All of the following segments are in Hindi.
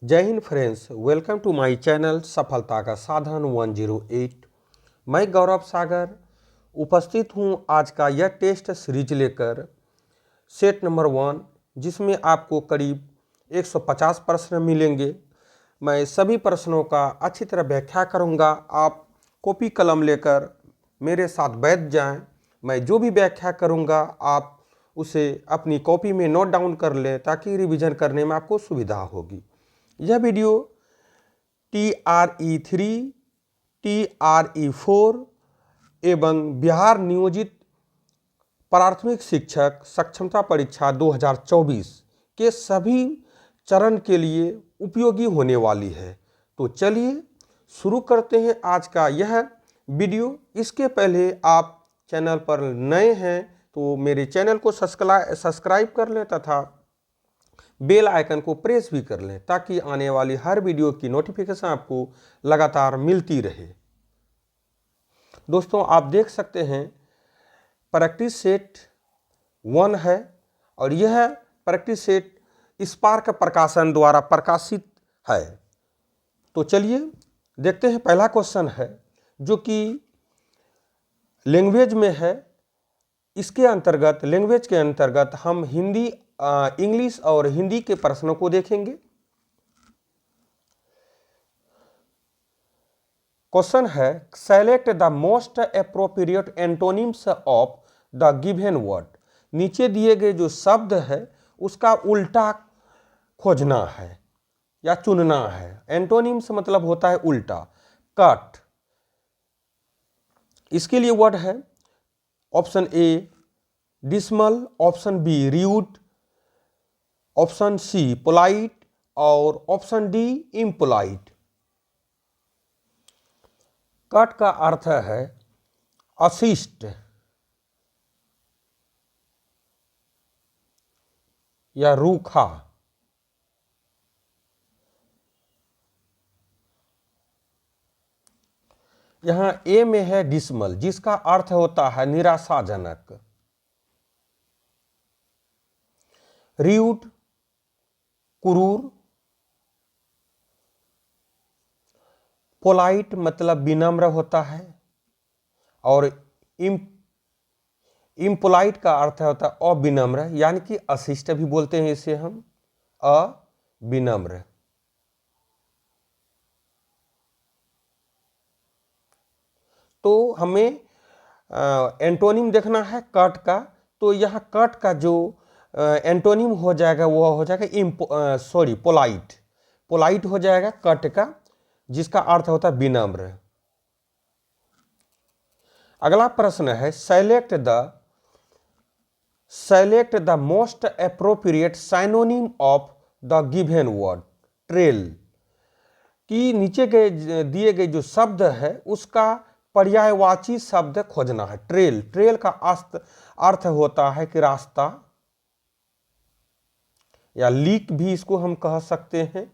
जय हिंद friends, welcome to my channel सफलता का साधन 108। मैं गौरव सागर उपस्थित हूं आज का यह टेस्ट सीरीज लेकर सेट नंबर 1, जिसमें आपको करीब 150 प्रश्न मिलेंगे। मैं सभी प्रश्नों का अच्छी तरह व्याख्या करूंगा। आप कॉपी कलम लेकर मेरे साथ बैठ जाएं। मैं जो भी व्याख्या करूंगा आप उसे अपनी कॉपी में नोट डाउन कर लें ताकि रिवीजन करने में आपको सुविधा होगी। यह वीडियो TRE3, TRE4 एवं बिहार नियोजित प्राथमिक शिक्षक सक्षमता परीक्षा 2024 के सभी चरण के लिए उपयोगी होने वाली है। तो चलिए शुरू करते हैं आज का यह वीडियो। इसके पहले आप चैनल पर नए हैं तो मेरे चैनल को सब्सक्राइब कर लें तथा बेल आइकन को प्रेस भी कर लें ताकि आने वाली हर वीडियो की नोटिफिकेशन आपको लगातार मिलती रहे। दोस्तों, आप देख सकते हैं प्रैक्टिस सेट 1 है और यह प्रैक्टिस सेट स्पार्क प्रकाशन द्वारा प्रकाशित है। तो चलिए देखते हैं। पहला क्वेश्चन है जो कि लैंग्वेज में है। इसके अंतर्गत लैंग्वेज के अंतर्गत हम हिंदी, इंग्लिश और हिंदी के प्रश्नों को देखेंगे। क्वेश्चन है, select the most appropriate antonyms of the given word. नीचे दिए गए जो शब्द है उसका उल्टा खोजना है या चुनना है। एंटोनिम्स मतलब होता है उल्टा। कट, इसके लिए वर्ड है option A dismal, option B rude, option C polite और ऑप्शन डी इम्पोलाइट। कट का अर्थ है अशिष्ट या रूखा। यहां ए में है डिसमल, जिसका अर्थ होता है निराशाजनक। र्यूड क्रूर, पोलाइट मतलब विनम्र होता है और इम्पोलाइट का अर्थ होता है अविनम्र, यानी कि अशिष्ट भी बोलते हैं इसे हम, अविनम्र। तो हमें एंटोनिम देखना है कट का। तो यह कट का जो एंटोनिम हो जाएगा वो हो जाएगा पोलाइट। पोलाइट हो जाएगा कट का, जिसका अर्थ होता है विनम्र। अगला प्रश्न है, select the most appropriate synonym of the given word. Trail की नीचे के दिए गए जो शब्द है उसका पर्यायवाची शब्द खोजना है। ट्रेल, ट्रेल का अर्थ होता है कि रास्ता या लीक भी इसको हम कह सकते हैं।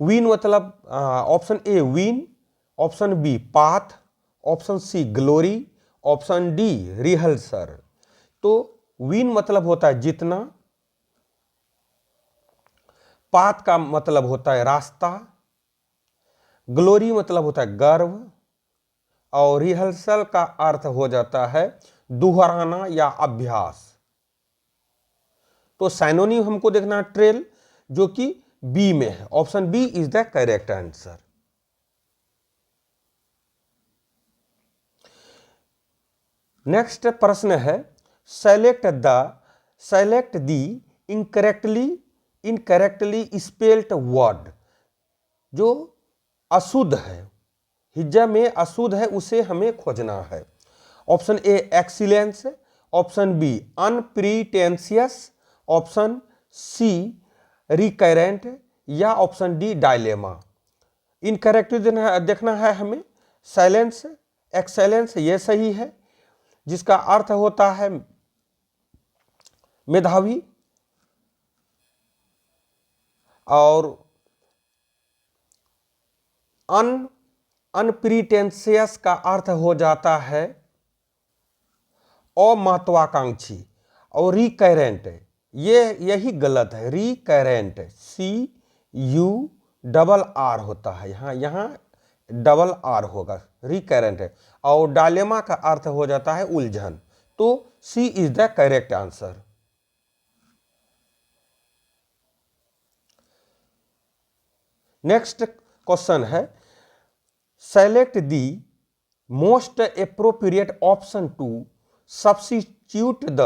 विन मतलब option A win, option B path, option C glory, option D rehearsal. तो विन मतलब होता है जीतना, पाथ का मतलब होता है रास्ता, ग्लोरी मतलब होता है गर्व और रिहर्सल का अर्थ हो जाता है दोहराना या अभ्यास। तो साइनोनिम हमको देखना है ट्रेल, जो कि बी में है। Option B is the correct answer. Next प्रश्न है, select the incorrectly spelled word. जो अशुद्ध है, हिज्जा में अशुद्ध है, उसे हमें खोजना है। Option A excellence, option B unpretentious, option C recurrent या ऑप्शन डी डायलेमा। इनकरेक्ट देखना है हमें। साइलेंस, एक्सेलेंस ये सही है, जिसका अर्थ होता है मेधावी, और अनप्रीटेंशियस का अर्थ हो जाता है अमहत्वाकांक्षी, और रिकरेंट यही गलत है। रिकरेंट, सी यू डबल आर होता है, यहाँ डबल आर होगा, रिकरेंट है, और डायलेमा का अर्थ हो जाता है उलझन। तो C is the correct answer. Next question है, select the most appropriate option to substitute the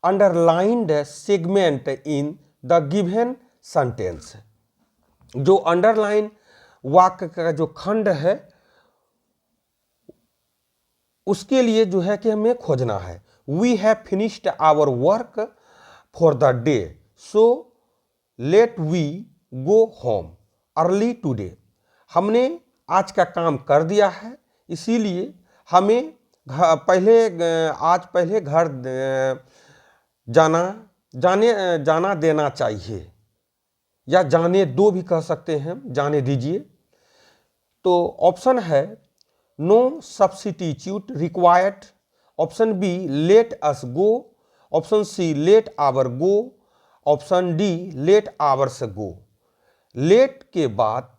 underlined segment in the given sentence. जो अंडरलाइन वाक्य का जो खंड है उसके लिए जो है कि हमें खोजना है। We have finished our work for the day, so let we go home early today. हमने आज का काम कर दिया है, इसीलिए हमें आज पहले घर जाना देना चाहिए, या जाने दो भी कह सकते हैं, जाने दीजिए। तो ऑप्शन है no substitute required, option B let us go, option C let our go, option D let ours go. Let के बाद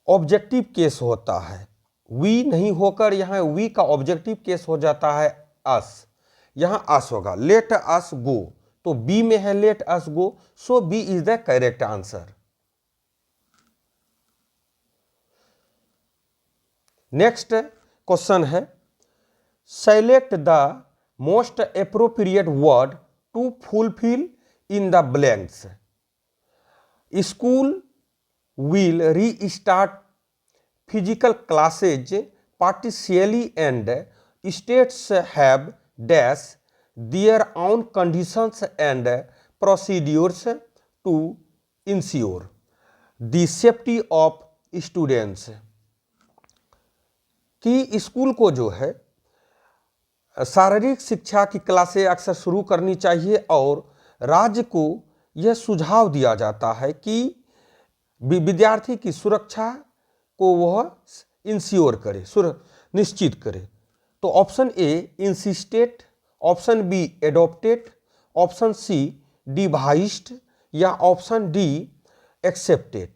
ऑब्जेक्टिव केस होता है, वी नहीं होकर यहाँ वी का ऑब्जेक्टिव केस हो जाता है अस, यहाँ अस होगा, लेट अस गो। तो बी में है let us go, so B is the correct answer. Next question है, select the most appropriate word to fulfil in the blanks. School will restart physical classes partially and states have dash their own conditions and procedures to ensure the safety of students। कि स्कूल को जो है शारीरिक शिक्षा की क्लासें अक्सर शुरू करनी चाहिए, और राज्य को यह सुझाव दिया जाता है कि विद्यार्थी की सुरक्षा को वह इंश्योर करे, निश्चित करे। तो option A insisted, option B adopted, option C devised, या ऑप्शन डी एक्सेप्टेड।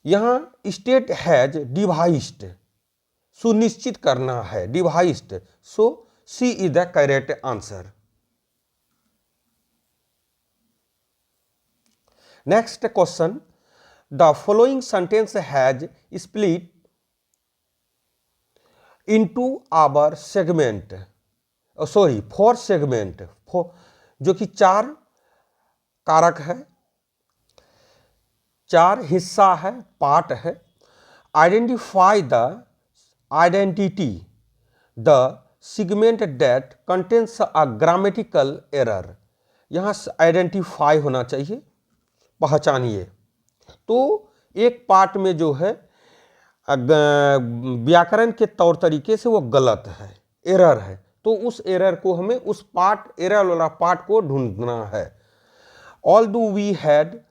यहाँ स्टेट हैज डिवाइस्ड, सुनिश्चित करना है, devised, so C is the correct answer. Next question, the following sentence has split into our segment, four segment, जो कि 4 कारक है, 4 हिस्सा है, पार्ट है। Identify the identity the segment that contains a grammatical error. यहाँ आइडेंटिफाई होना चाहिए, पहचानिए। तो एक पार्ट में जो है व्याकरण के तौर तरीके से वो गलत है, एरर है, तो उस एरर को हमें उस पार्ट, एरर वाला पार्ट को ढूंढना है। Although we had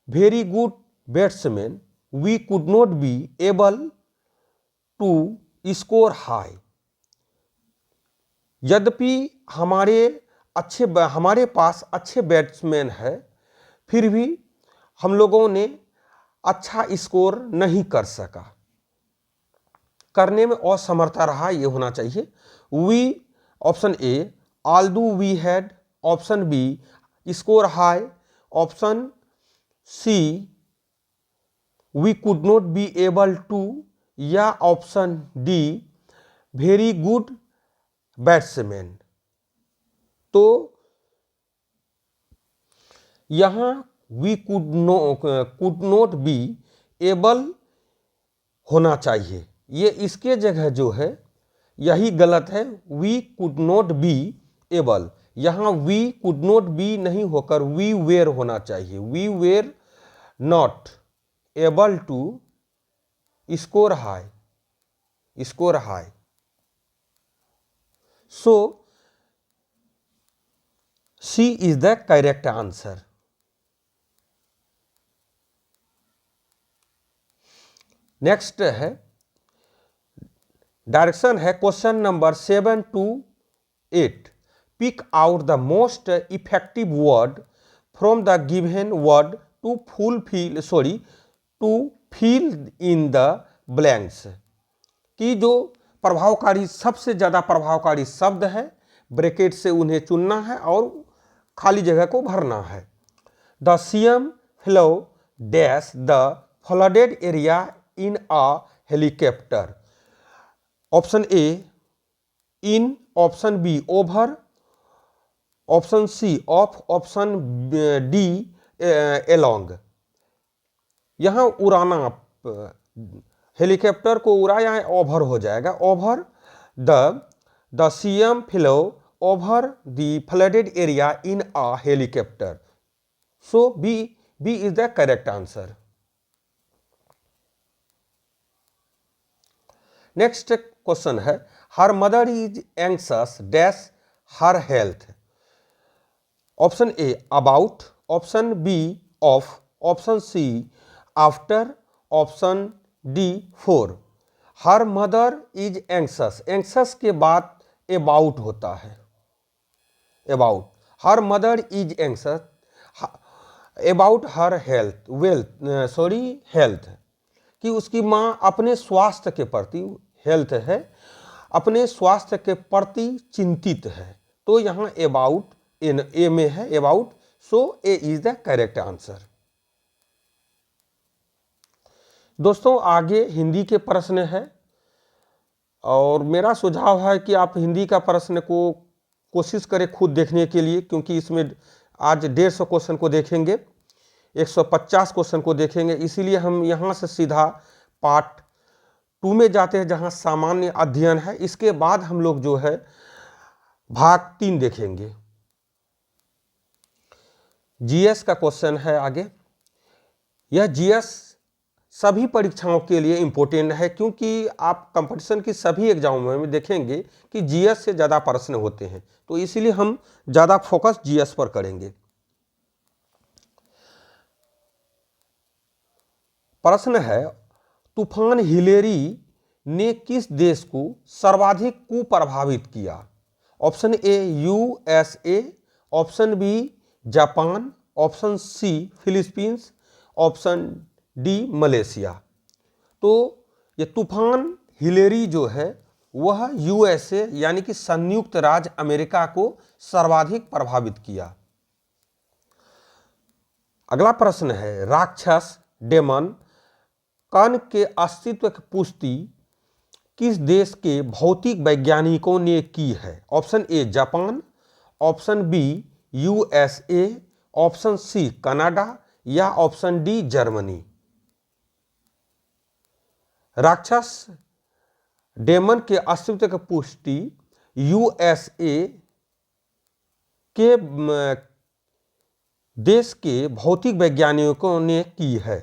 very good batsman we could not be able to score high. यद्यपि हमारे पास अच्छे बैट्समैन है, फिर भी हम लोगों ने अच्छा स्कोर नहीं कर सका, करने में असमर्था रहा, ये होना चाहिए। We option A although we had, option B score high, option C we could not be able to, या option D very good batsman. तो यहाँ we could not be able होना चाहिए, ये इसके जगह जो है यही गलत है, we could not be able. यहाँ वी कुड नॉट बी नहीं होकर वी वेर होना चाहिए, we were not able to score high. So C is the correct answer. Next है, डायरेक्शन है question number 7 to 8। Pick out the most effective word from the given word to fill in the blanks, कि जो प्रभावकारी, सबसे ज़्यादा प्रभावकारी शब्द है, ब्रैकेट से उन्हें चुनना है और खाली जगह को भरना है। The CM flew dash the flooded area in a helicopter. Option A in, option B over, option C off, option D along. यहाँ उड़ाना, हेलीकॉप्टर को उड़ाया है, ओवर हो जाएगा। Over the CM flew over the flooded area in a helicopter. So B is the correct answer. Next question है, her mother is anxious dash her health. Option A about, option B of, option C after, option D for. Her mother is anxious, anxious के बाद अबाउट होता है, about. Her mother is anxious about her health, health, कि उसकी माँ अपने स्वास्थ्य के प्रति, हेल्थ है, अपने स्वास्थ्य के प्रति चिंतित है। तो यहाँ अबाउट ए में है, about, so A is the correct answer. दोस्तों आगे हिंदी के प्रश्न है, और मेरा सुझाव है कि आप हिंदी का प्रश्न को कोशिश करें खुद देखने के लिए, क्योंकि इसमें आज 150 क्वेश्चन को देखेंगे, 150 क्वेश्चन को देखेंगे। इसीलिए हम यहाँ से सीधा पार्ट 2 में जाते हैं, जहाँ सामान्य अध्ययन है। इसके बाद हम लोग जो है भाग 3 देखेंगे। जीएस का क्वेश्चन है आगे। यह जीएस सभी परीक्षाओं के लिए इम्पोर्टेंट है, क्योंकि आप कंपटीशन की सभी एग्जामों में देखेंगे कि जीएस से ज़्यादा प्रश्न होते हैं, तो इसीलिए हम ज़्यादा फोकस जीएस पर करेंगे। प्रश्न है, तूफान हिलेरी ने किस देश को सर्वाधिक कुप्रभावित किया। Option A USA, option B Japan, option C Philippines, option D Malaysia. तो ये तूफान हिलेरी जो है वह यूएसए यानी कि संयुक्त राज्य अमेरिका को सर्वाधिक प्रभावित किया। अगला प्रश्न है, राक्षस डेमन कण के अस्तित्व की पुष्टि किस देश के भौतिक वैज्ञानिकों ने की है। Option A Japan, option B USA, option C Canada या ऑप्शन डी जर्मनी। राक्षस डेमन के अस्तित्व की पुष्टि यूएसए के देश के भौतिक वैज्ञानिकों ने की है।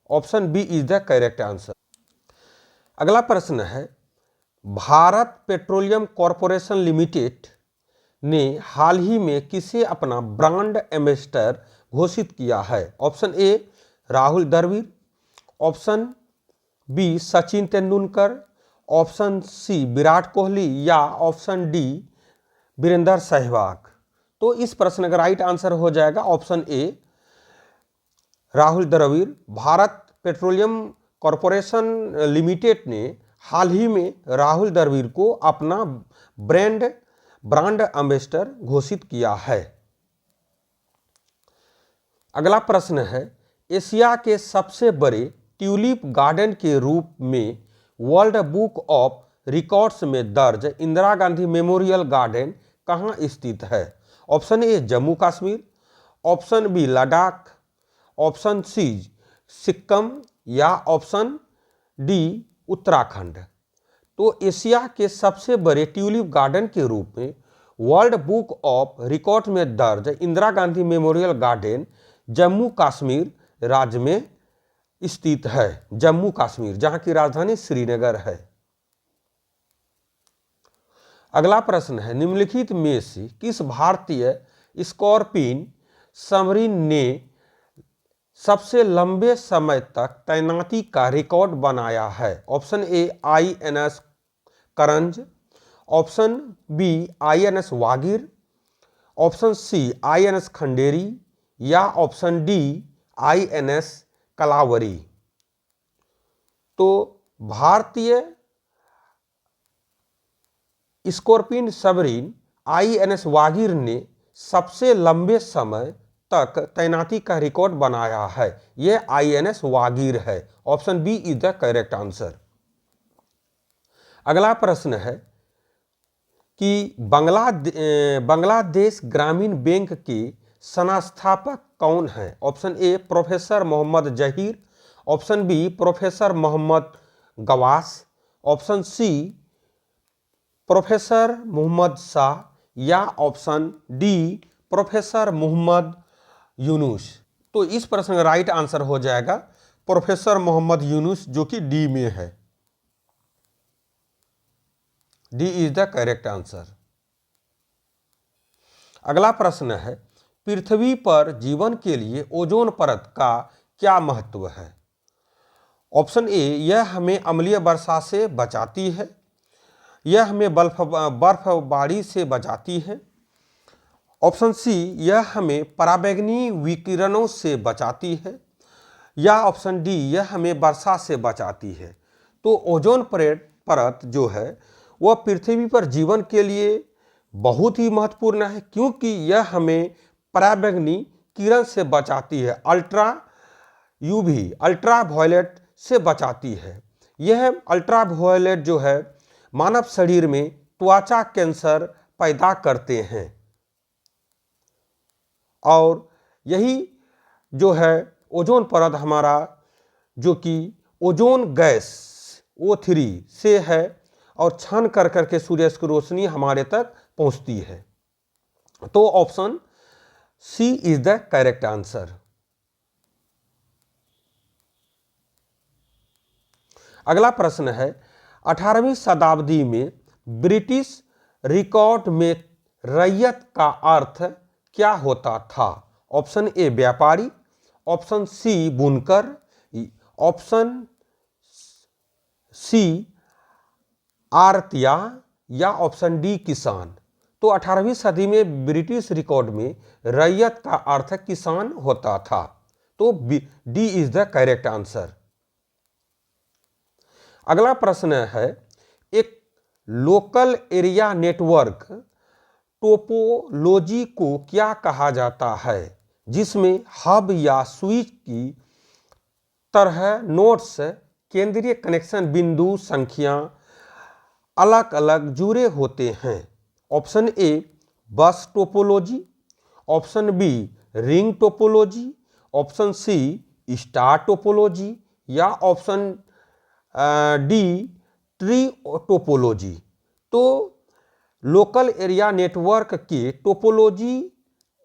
Option B is the correct answer. अगला प्रश्न है, भारत पेट्रोलियम कॉरपोरेशन लिमिटेड ने हाल ही में किसे अपना ब्रांड एम्बेसडर घोषित किया है। Option A Rahul Dravid, option B Sachin Tendulkar, option C Virat Kohli या ऑप्शन डी वीरेंद्र सहवाग। तो इस प्रश्न का राइट आंसर हो जाएगा option A Rahul Dravid. Bharat petroleum corporation limited ने हाल ही में राहुल द्रविड़ को अपना ब्रांड एम्बेसडर घोषित किया है। अगला प्रश्न है, एशिया के सबसे बड़े ट्यूलिप गार्डन के रूप में वर्ल्ड बुक ऑफ रिकॉर्ड्स में दर्ज इंदिरा गांधी मेमोरियल गार्डन कहाँ स्थित है। Option A Jammu Kashmir, option B Ladakh, option C Sikkim या ऑप्शन डी उत्तराखंड। तो एशिया के सबसे बड़े ट्यूलिप गार्डन के रूप में वर्ल्ड बुक ऑफ रिकॉर्ड में दर्ज इंदिरा गांधी मेमोरियल गार्डन जम्मू कश्मीर राज्य में स्थित है। जम्मू कश्मीर, जहां की राजधानी श्रीनगर है। अगला प्रश्न है, निम्नलिखित में से किस भारतीय स्कॉर्पिन सबमरीन ने सबसे लंबे समय तक तैनाती का रिकॉर्ड बनाया है। Option A INS Karanj, option B INS Vagir, option C INS Khanderi या ऑप्शन डी INS कलावरी। तो भारतीय स्कॉर्पिन सबमरीन INS वागीर ने सबसे लंबे समय तक तैनाती का रिकॉर्ड बनाया है। यह INS वागीर है। Option B is the correct answer. अगला प्रश्न है कि बांग्लादेश ग्रामीण बैंक के संस्थापक कौन हैं? Option A professor Mohammad Zaheer, option B professor Mohammad Gawas, option C professor Mohammad Shah या option D professor Mohammad Yunus. तो इस प्रश्न का राइट आंसर हो जाएगा प्रोफेसर मोहम्मद यूनुस, जो कि डी में है। D is the correct answer. अगला प्रश्न है पृथ्वी पर जीवन के लिए ओजोन परत का क्या महत्व है? ऑप्शन ए यह हमें अम्लीय वर्षा से बचाती है, यह हमें बर्फबारी से बचाती है, ऑप्शन सी यह हमें पराबैंगनी विकिरणों से बचाती है, या ऑप्शन डी यह हमें वर्षा से बचाती है। तो ओजोन परत जो है वह पृथ्वी पर जीवन के लिए बहुत ही महत्वपूर्ण है, क्योंकि यह हमें पराबैंगनी किरण से बचाती है, अल्ट्रा वायलेट से बचाती है। यह अल्ट्रा वायलेट जो है मानव शरीर में त्वचा कैंसर पैदा करते हैं, और यही जो है ओजोन परत हमारा जो कि ओजोन गैस O3 से है और छन कर करके सूर्य की रोशनी हमारे तक पहुंचती है। तो option C is the correct answer. अगला प्रश्न है 18वीं शताब्दी में ब्रिटिश रिकॉर्ड में रैयत का अर्थ क्या होता था? ऑप्शन ए व्यापारी, ऑप्शन सी बुनकर, ऑप्शन सी आरतिया या ऑप्शन डी किसान। तो 18वीं सदी में ब्रिटिश रिकॉर्ड में रैयत का अर्थ किसान होता था। तो D is the correct answer. अगला प्रश्न है एक लोकल एरिया नेटवर्क टोपोलॉजी को क्या कहा जाता है, जिसमें हब या स्विच की तरह नोड्स, केंद्रीय कनेक्शन बिंदु संख्या अलग अलग जुड़े होते हैं? Option A bus topology, option B ring topology, option C star topology या ऑप्शन डी ट्री टोपोलॉजी। तो लोकल एरिया नेटवर्क के टोपोलॉजी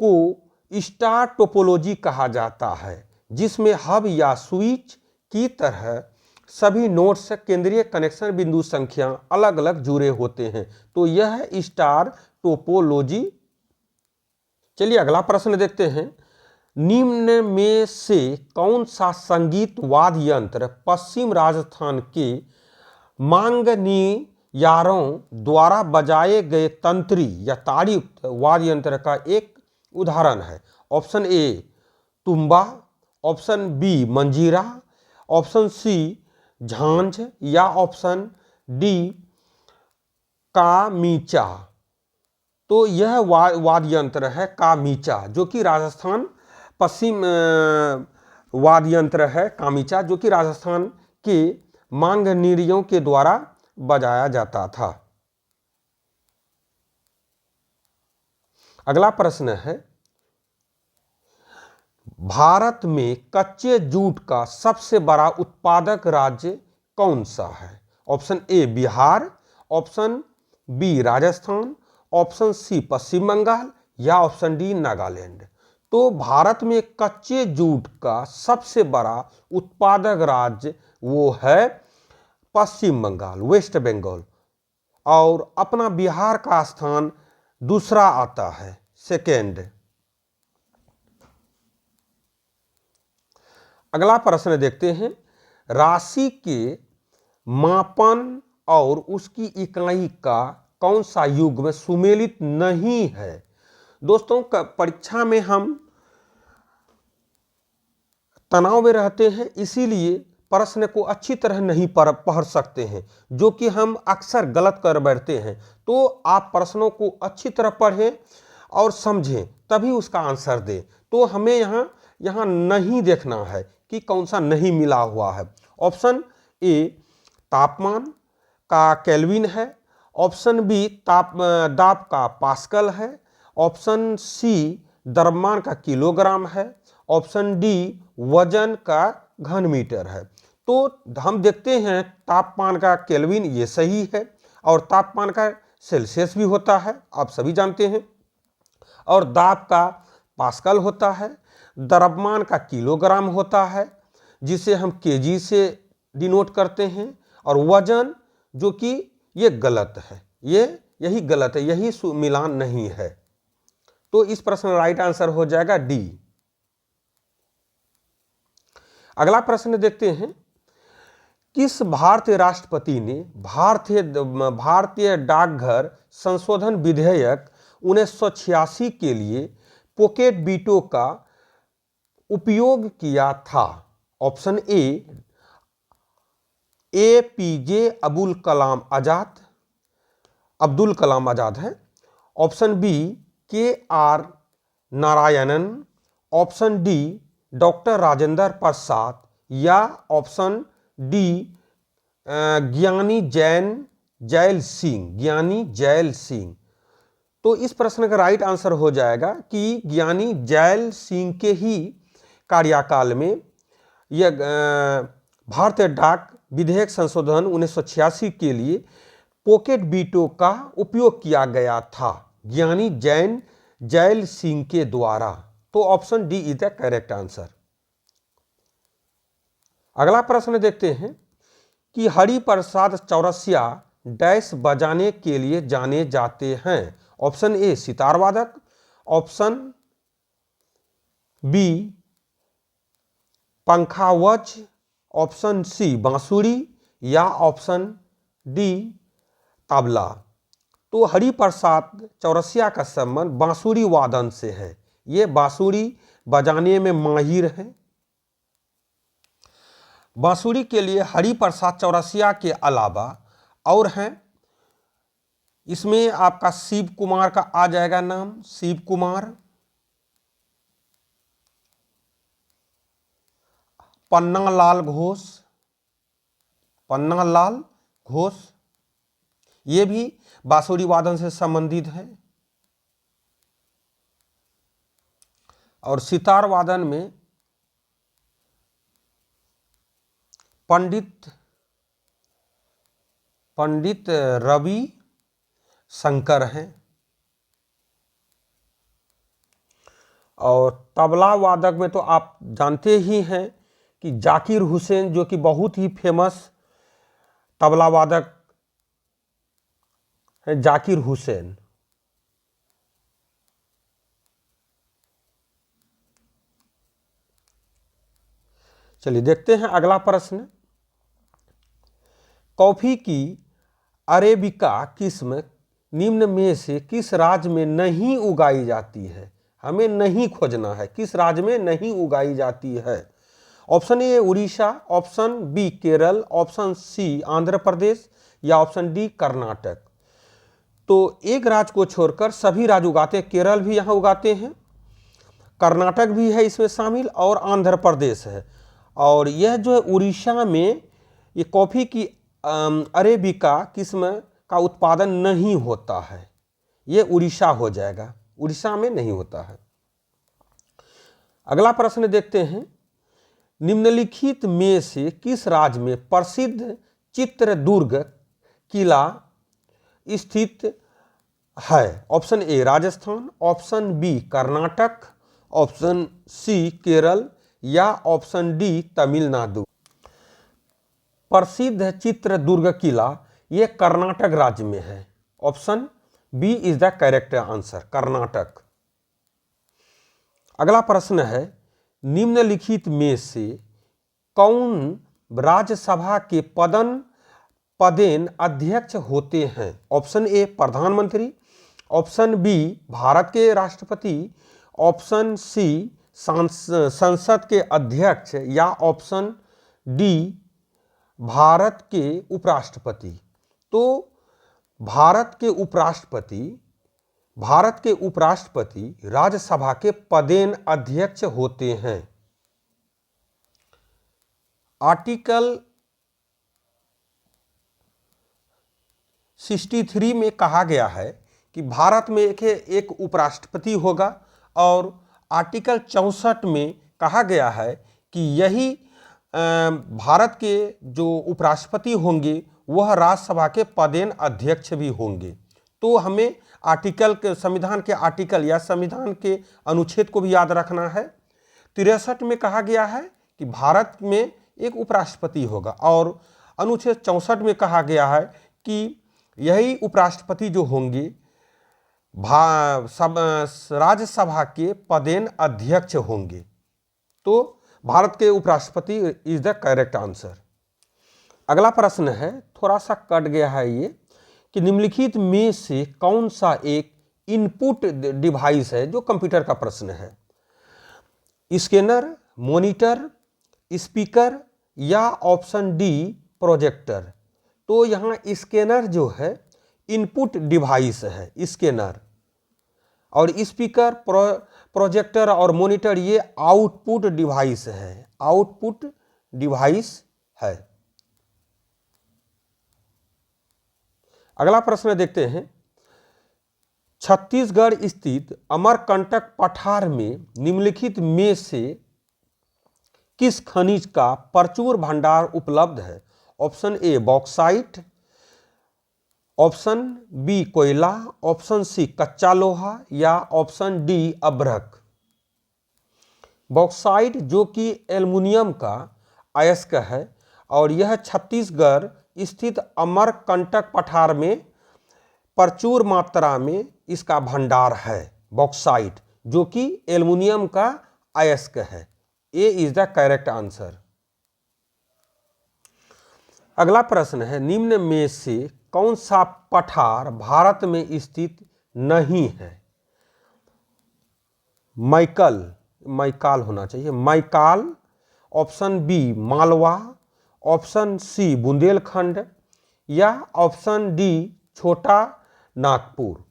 को स्टार टोपोलॉजी कहा जाता है, जिसमें हब या स्विच की तरह सभी नोड्स केंद्रीय कनेक्शन बिंदु संख्या अलग अलग जुड़े होते हैं। तो यह है स्टार टोपोलॉजी। चलिए अगला प्रश्न देखते हैं। निम्न में से कौन सा संगीत वाद्य यंत्र पश्चिम राजस्थान के मांगनियारों द्वारा बजाए गए तंत्री या ताड़ीयुक्त वाद्य यंत्र का एक उदाहरण है? ऑप्शन ए तुम्बा, ऑप्शन बी मंजीरा, ऑप्शन सी झांझ या ऑप्शन डी कामीचा। तो यह वाद्य यंत्र है कामीचा, जो कि राजस्थान पश्चिम वाद्य यंत्र है कामीचा, जो कि राजस्थान के मांगनियारों के द्वारा बजाया जाता था। अगला प्रश्न है भारत में कच्चे जूट का सबसे बड़ा उत्पादक राज्य कौन सा है? Option A Bihar, option B Rajasthan, option C Paschim Bengal या ऑप्शन डी नागालैंड। तो भारत में कच्चे जूट का सबसे बड़ा उत्पादक राज्य वो है पश्चिम बंगाल, वेस्ट बंगाल, और अपना बिहार का स्थान दूसरा आता है, सेकेंड। अगला प्रश्न देखते हैं। राशि के मापन और उसकी इकाई का कौन सा युग्म सुमेलित नहीं है? दोस्तों परीक्षा में हम तनाव में रहते हैं, इसीलिए प्रश्न को अच्छी तरह नहीं पढ़ सकते हैं, जो कि हम अक्सर गलत कर बैठते हैं। तो आप प्रश्नों को अच्छी तरह पढ़ें और समझें, तभी उसका आंसर दें। तो हमें यहाँ नहीं देखना है कि कौन सा नहीं मिला हुआ है। ऑप्शन ए तापमान का केल्विन है, ऑप्शन बी दाब का पास्कल है, ऑप्शन सी द्रव्यमान का किलोग्राम है, ऑप्शन डी वजन का घन मीटर है। तो हम देखते हैं तापमान का केल्विन, ये सही है, और तापमान का सेल्सियस भी होता है, आप सभी जानते हैं, और दाब का पास्कल होता है, द्रव्यमान का किलोग्राम होता है जिसे हम केजी से डिनोट करते हैं, और वजन जो कि ये गलत है, यही गलत है, यही मिलान नहीं है। तो इस प्रश्न का राइट आंसर हो जाएगा डी। अगला प्रश्न देखते हैं, किस भारतीय राष्ट्रपति ने भारतीय डाकघर संशोधन विधेयक 1986 के लिए पॉकेट वीटो का उपयोग किया था? ऑप्शन ए पीजे अब्दुल कलाम आजाद है, option B K R. Narayanan, option D doctor Rajendra Prasad, या ऑप्शन डी ज्ञानी जैल सिंह। तो इस प्रश्न का राइट आंसर हो जाएगा कि ज्ञानी जैल सिंह के ही कार्यकाल में यह भारतीय डाक विधेयक संशोधन 1986 के लिए पॉकेट वीटो का उपयोग किया गया था, ज्ञानी जैल सिंह के द्वारा। तो option D is the correct answer. अगला प्रश्न देखते हैं कि हरिप्रसाद चौरसिया डैश बजाने के लिए जाने जाते हैं? ऑप्शन ए सितार वादक, ऑप्शन बी पंखावज, ऑप्शन सी बांसुरी, या ऑप्शन डी तबला। तो हरिप्रसाद चौरसिया का संबंध बांसुरी वादन से है, ये बांसुरी बजाने में माहिर हैं। बांसुरी के लिए हरिप्रसाद चौरसिया के अलावा और हैं, इसमें आपका शिव कुमार का आ जाएगा नाम, शिव कुमार, पन्नालाल घोष, ये भी बांसुरी वादन से संबंधित है। और सितार वादन में पंडित रवि शंकर हैं। और तबला वादक में तो आप जानते ही हैं कि जाकिर हुसैन, जो कि बहुत ही फेमस तबला वादक है, जाकिर हुसैन। चलिए देखते हैं अगला प्रश्न, कॉफी की अरेबिका किस्म निम्न में से किस राज्य में नहीं उगाई जाती है? हमें नहीं खोजना है, किस राज्य में नहीं उगाई जाती है। Option A Orissa, option B Kerala, option C Andhra Pradesh, या ऑप्शन डी कर्नाटक। तो एक राज्य को छोड़कर सभी राज्य उगाते हैं, केरल भी यहाँ उगाते हैं, कर्नाटक भी है इसमें शामिल, और आंध्र प्रदेश है। और यह जो उड़ीसा में ये कॉफ़ी की अरेबिका किस्म का उत्पादन नहीं होता है, ये उड़ीसा हो जाएगा, उड़ीसा में नहीं होता है। अगला प्रश्न देखते हैं, निम्नलिखित में से किस राज्य में प्रसिद्ध चित्रदुर्ग किला स्थित है? Option A Rajasthan, option B Karnataka, option C Kerala, या ऑप्शन डी तमिलनाडु। प्रसिद्ध चित्रदुर्ग किला ये कर्नाटक राज्य में है, option B is the correct answer, Karnataka. अगला प्रश्न है, निम्नलिखित में से कौन राज्यसभा के पदेन अध्यक्ष होते हैं? ऑप्शन ए प्रधानमंत्री, ऑप्शन बी भारत के राष्ट्रपति, ऑप्शन सी संसद के अध्यक्ष, या ऑप्शन डी भारत के उपराष्ट्रपति। तो भारत के उपराष्ट्रपति राज्यसभा के पदेन अध्यक्ष होते हैं। आर्टिकल 63 में कहा गया है कि भारत में एक उपराष्ट्रपति होगा, और आर्टिकल 64 में कहा गया है कि यही भारत के जो उपराष्ट्रपति होंगे वह राज्यसभा के पदेन अध्यक्ष भी होंगे। तो हमें संविधान के आर्टिकल या संविधान के अनुच्छेद को भी याद रखना है। 63 में कहा गया है कि भारत में एक उपराष्ट्रपति होगा, और अनुच्छेद 64 में कहा गया है कि यही उपराष्ट्रपति जो होंगे राज्यसभा के पदेन अध्यक्ष होंगे। तो भारत के उपराष्ट्रपति इज द करेक्ट आंसर। अगला प्रश्न है, थोड़ा सा कट गया है ये, कि निम्नलिखित में से कौन सा एक इनपुट डिवाइस है, जो कंप्यूटर का प्रश्न है। स्कैनर, मॉनिटर, स्पीकर, या ऑप्शन डी प्रोजेक्टर। तो यहाँ स्कैनर जो है इनपुट डिवाइस है, स्कैनर, और स्पीकर, प्रोजेक्टर और मॉनिटर ये आउटपुट डिवाइस है, आउटपुट डिवाइस है। अगला प्रश्न देखते हैं, छत्तीसगढ़ स्थित अमरकंटक पठार में निम्नलिखित में से किस खनिज का प्रचुर भंडार उपलब्ध है। Option A bauxite, option B कोयला, ऑप्शन सी कच्चा लोहा, या ऑप्शन डी अभ्रक। बॉक्साइट जो कि एल्युमिनियम का अयस्क है, और यह छत्तीसगढ़ स्थित अमरकंटक पठार में प्रचुर मात्रा में इसका भंडार है। बॉक्साइट जो कि एल्युमिनियम का अयस्क है। ए इज द करेक्ट आंसर। अगला प्रश्न है, निम्न में से कौन सा पठार भारत में स्थित नहीं है। मैकाल होना चाहिए, Maikal, option B Malwa, option C Bundelkhand, या ऑप्शन डी छोटा नागपुर।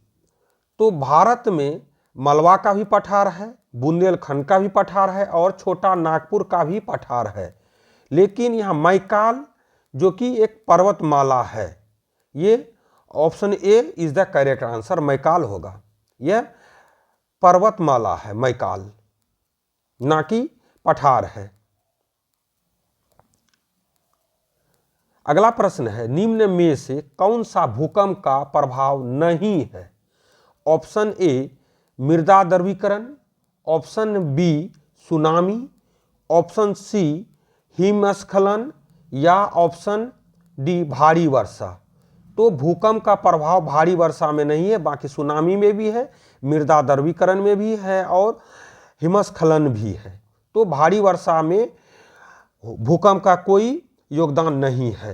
तो भारत में मालवा का भी पठार है, बुंदेलखंड का भी पठार है, और छोटा नागपुर का भी पठार है। लेकिन यहाँ मैकाल जो कि एक पर्वतमाला है, ये option A is the correct answer, Maikal होगा। यह पर्वतमाला है मैकाल, ना कि पठार है। अगला प्रश्न है, निम्न में से कौन सा भूकंप का प्रभाव नहीं है। ऑप्शन ए मृदा द्रवीकरण, option B tsunami, option C हिमस्खलन, या ऑप्शन डी भारी वर्षा। तो भूकंप का प्रभाव भारी वर्षा में नहीं है, बाकी सुनामी में भी है, मृदा द्रवीकरण में भी है, और हिमस्खलन भी है। तो भारी वर्षा में भूकंप का कोई योगदान नहीं है।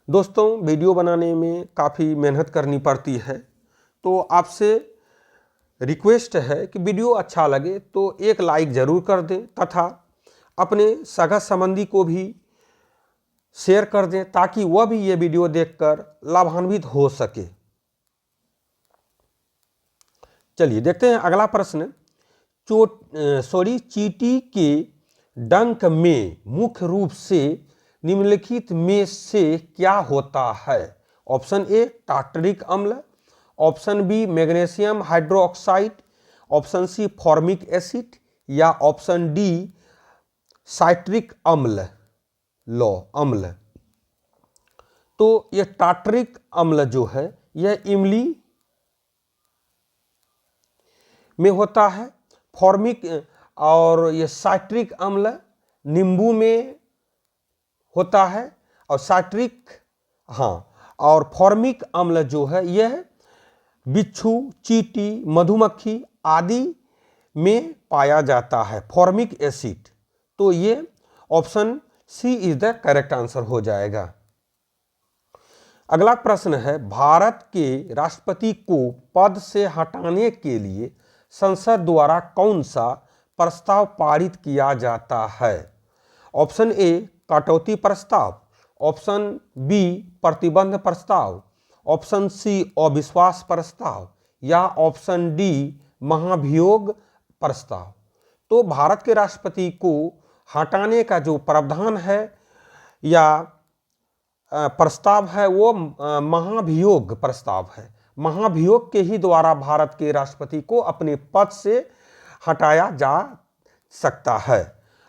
दोस्तों, वीडियो बनाने में काफ़ी मेहनत करनी पड़ती है, तो आपसे रिक्वेस्ट है कि वीडियो अच्छा लगे तो एक लाइक ज़रूर कर दें, तथा अपने सगा संबंधी को भी शेयर कर दें, ताकि वह भी ये वीडियो देखकर लाभान्वित हो सके। चलिए देखते हैं अगला प्रश्न। चींटी के डंक में मुख्य रूप से निम्नलिखित में से क्या होता है। ऑप्शन ए टार्टरिक अम्ल, option B magnesium hydroxide, option C formic acid, या ऑप्शन डी साइट्रिक अम्ल। तो यह टार्टरिक अम्ल जो है यह इमली में होता है, फॉर्मिक और यह साइट्रिक अम्ल नींबू में होता है, और और फॉर्मिक अम्ल जो है यह बिच्छू, चींटी, मधुमक्खी आदि में पाया जाता है, फॉर्मिक एसिड। तो ये option C is the correct answer हो जाएगा। अगला प्रश्न है, भारत के राष्ट्रपति को पद से हटाने के लिए संसद द्वारा कौन सा प्रस्ताव पारित किया जाता है? ऑप्शन ए कटौती प्रस्ताव, ऑप्शन बी प्रतिबंध प्रस्ताव, ऑप्शन सी अविश्वास प्रस्ताव या ऑप्शन डी महाभियोग प्रस्ताव। तो भारत के राष्ट्रपति को हटाने का जो प्रावधान है या प्रस्ताव है वो महाभियोग प्रस्ताव है। महाभियोग के ही द्वारा भारत के राष्ट्रपति को अपने पद से हटाया जा सकता है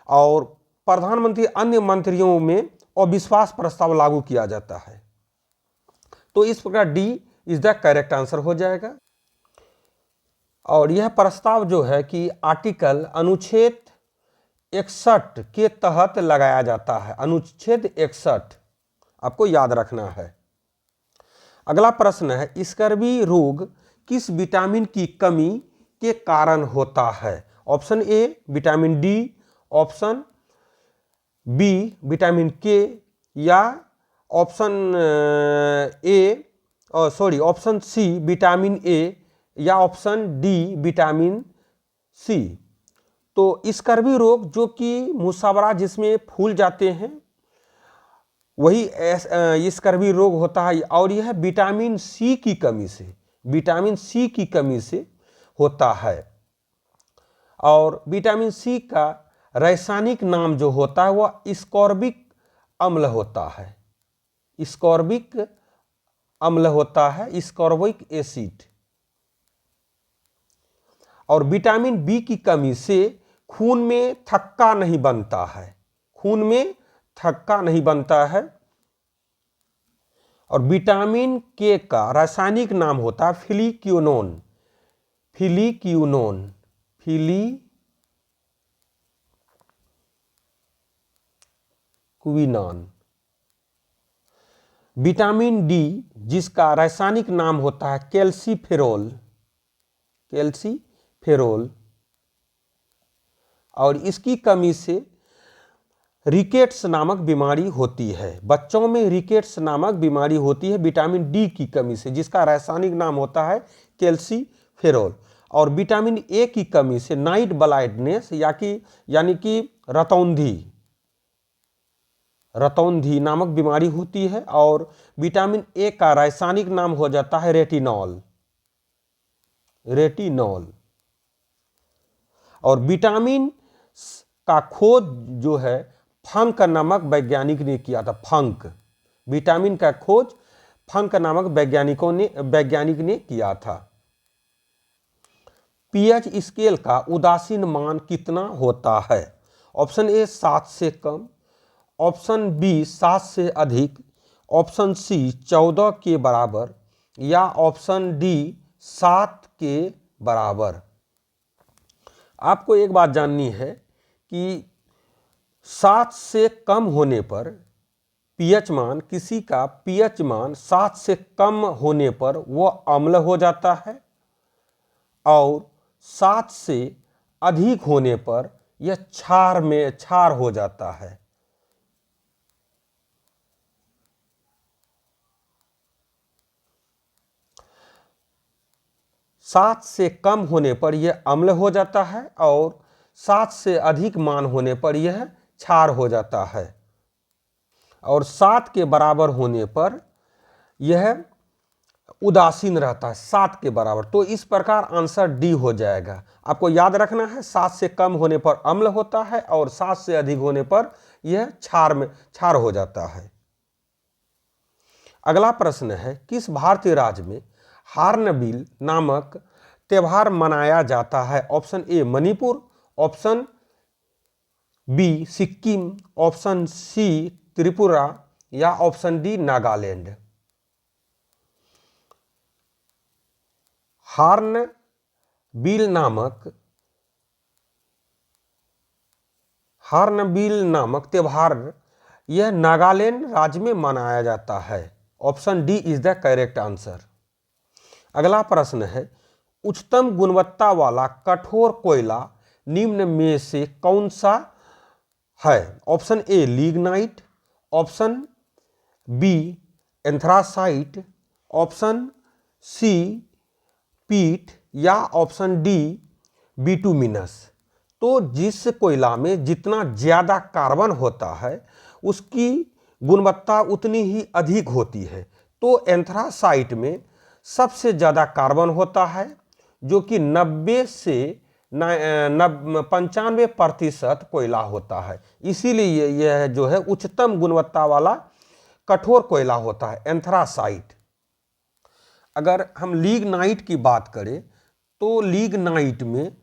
और प्रधानमंत्री अन्य मंत्रियों में अविश्वास प्रस्ताव लागू किया जाता है। तो इस प्रकार D is the correct answer हो जाएगा। और यह प्रस्ताव जो है कि आर्टिकल अनुच्छेद 61 के तहत लगाया जाता है। अनुच्छेद 61 आपको याद रखना है। अगला प्रश्न है, स्कर्वी रोग किस विटामिन की कमी के कारण होता है? Option A vitamin D, option B vitamin K या ऑप्शन सी विटामिन ए या ऑप्शन डी विटामिन सी। तो स्कर्वी रोग जो कि मुसावरा जिसमें फूल जाते हैं वही स्कर्वी रोग होता है और यह विटामिन सी की कमी से होता है। और विटामिन सी का रासायनिक नाम जो होता है वह स्कॉर्बिक अम्ल होता है। स्कॉर्बिक अम्ल होता है, स्कॉर्बिक एसिड। और विटामिन बी की कमी से खून में थक्का नहीं बनता है, और विटामिन के का रासायनिक नाम होता है फिलिक्विनोन। विटामिन डी जिसका रासायनिक नाम होता है कैल्सीफेरोल, और इसकी कमी से रिकेट्स नामक बीमारी होती है। बच्चों में रिकेट्स नामक बीमारी होती है विटामिन डी की कमी से, जिसका रासायनिक नाम होता है कैल्सीफेरोल। और विटामिन ए की कमी से नाइट ब्लाइंडनेस यानी कि रतौंधी नामक बीमारी होती है। और विटामिन ए का रासायनिक नाम हो जाता है रेटिनॉल। और विटामिन का खोज जो है फंक नामक वैज्ञानिक ने किया था। विटामिन का खोज फंक नामक वैज्ञानिक ने किया था। पीएच स्केल का उदासीन मान कितना होता है? ऑप्शन ए 7 से कम, ऑप्शन बी 7 से अधिक, ऑप्शन सी 14 के बराबर या ऑप्शन डी 7 के बराबर। आपको एक बात जाननी है कि 7 से कम होने पर किसी का पीएच मान 7 से कम होने पर वो अम्ल हो जाता है और 7 से अधिक होने पर यह क्षार हो जाता है। सात से कम होने पर यह अम्ल हो जाता है और 7 से अधिक मान होने पर यह क्षार हो जाता है और 7 के बराबर होने पर यह उदासीन रहता है, 7 के बराबर। तो इस प्रकार आंसर डी हो जाएगा। आपको याद रखना है 7 से कम होने पर अम्ल होता है और 7 से अधिक होने पर यह क्षार हो जाता है। अगला प्रश्न है, किस भारतीय राज्य में हार्नबिल नामक त्योहार मनाया जाता है? Option A Manipur, option B Sikkim, option C Tripura या ऑप्शन डी नागालैंड। हार्नबिल नामक त्योहार यह नागालैंड राज्य में मनाया जाता है। Option D is the correct answer. अगला प्रश्न है, उच्चतम गुणवत्ता वाला कठोर कोयला निम्न में से कौन सा है? Option A lignite, option B anthracite, option C peat या ऑप्शन डी बिटुमिनस। तो जिस कोयला में जितना ज़्यादा कार्बन होता है उसकी गुणवत्ता उतनी ही अधिक होती है। तो एंथ्रासाइट में सबसे ज़्यादा कार्बन होता है जो कि 90 से 95% कोयला होता है। इसीलिए यह जो है उच्चतम गुणवत्ता वाला कठोर कोयला होता है एंथ्रासाइट। अगर हम लिग्नाइट की बात करें तो लिग्नाइट में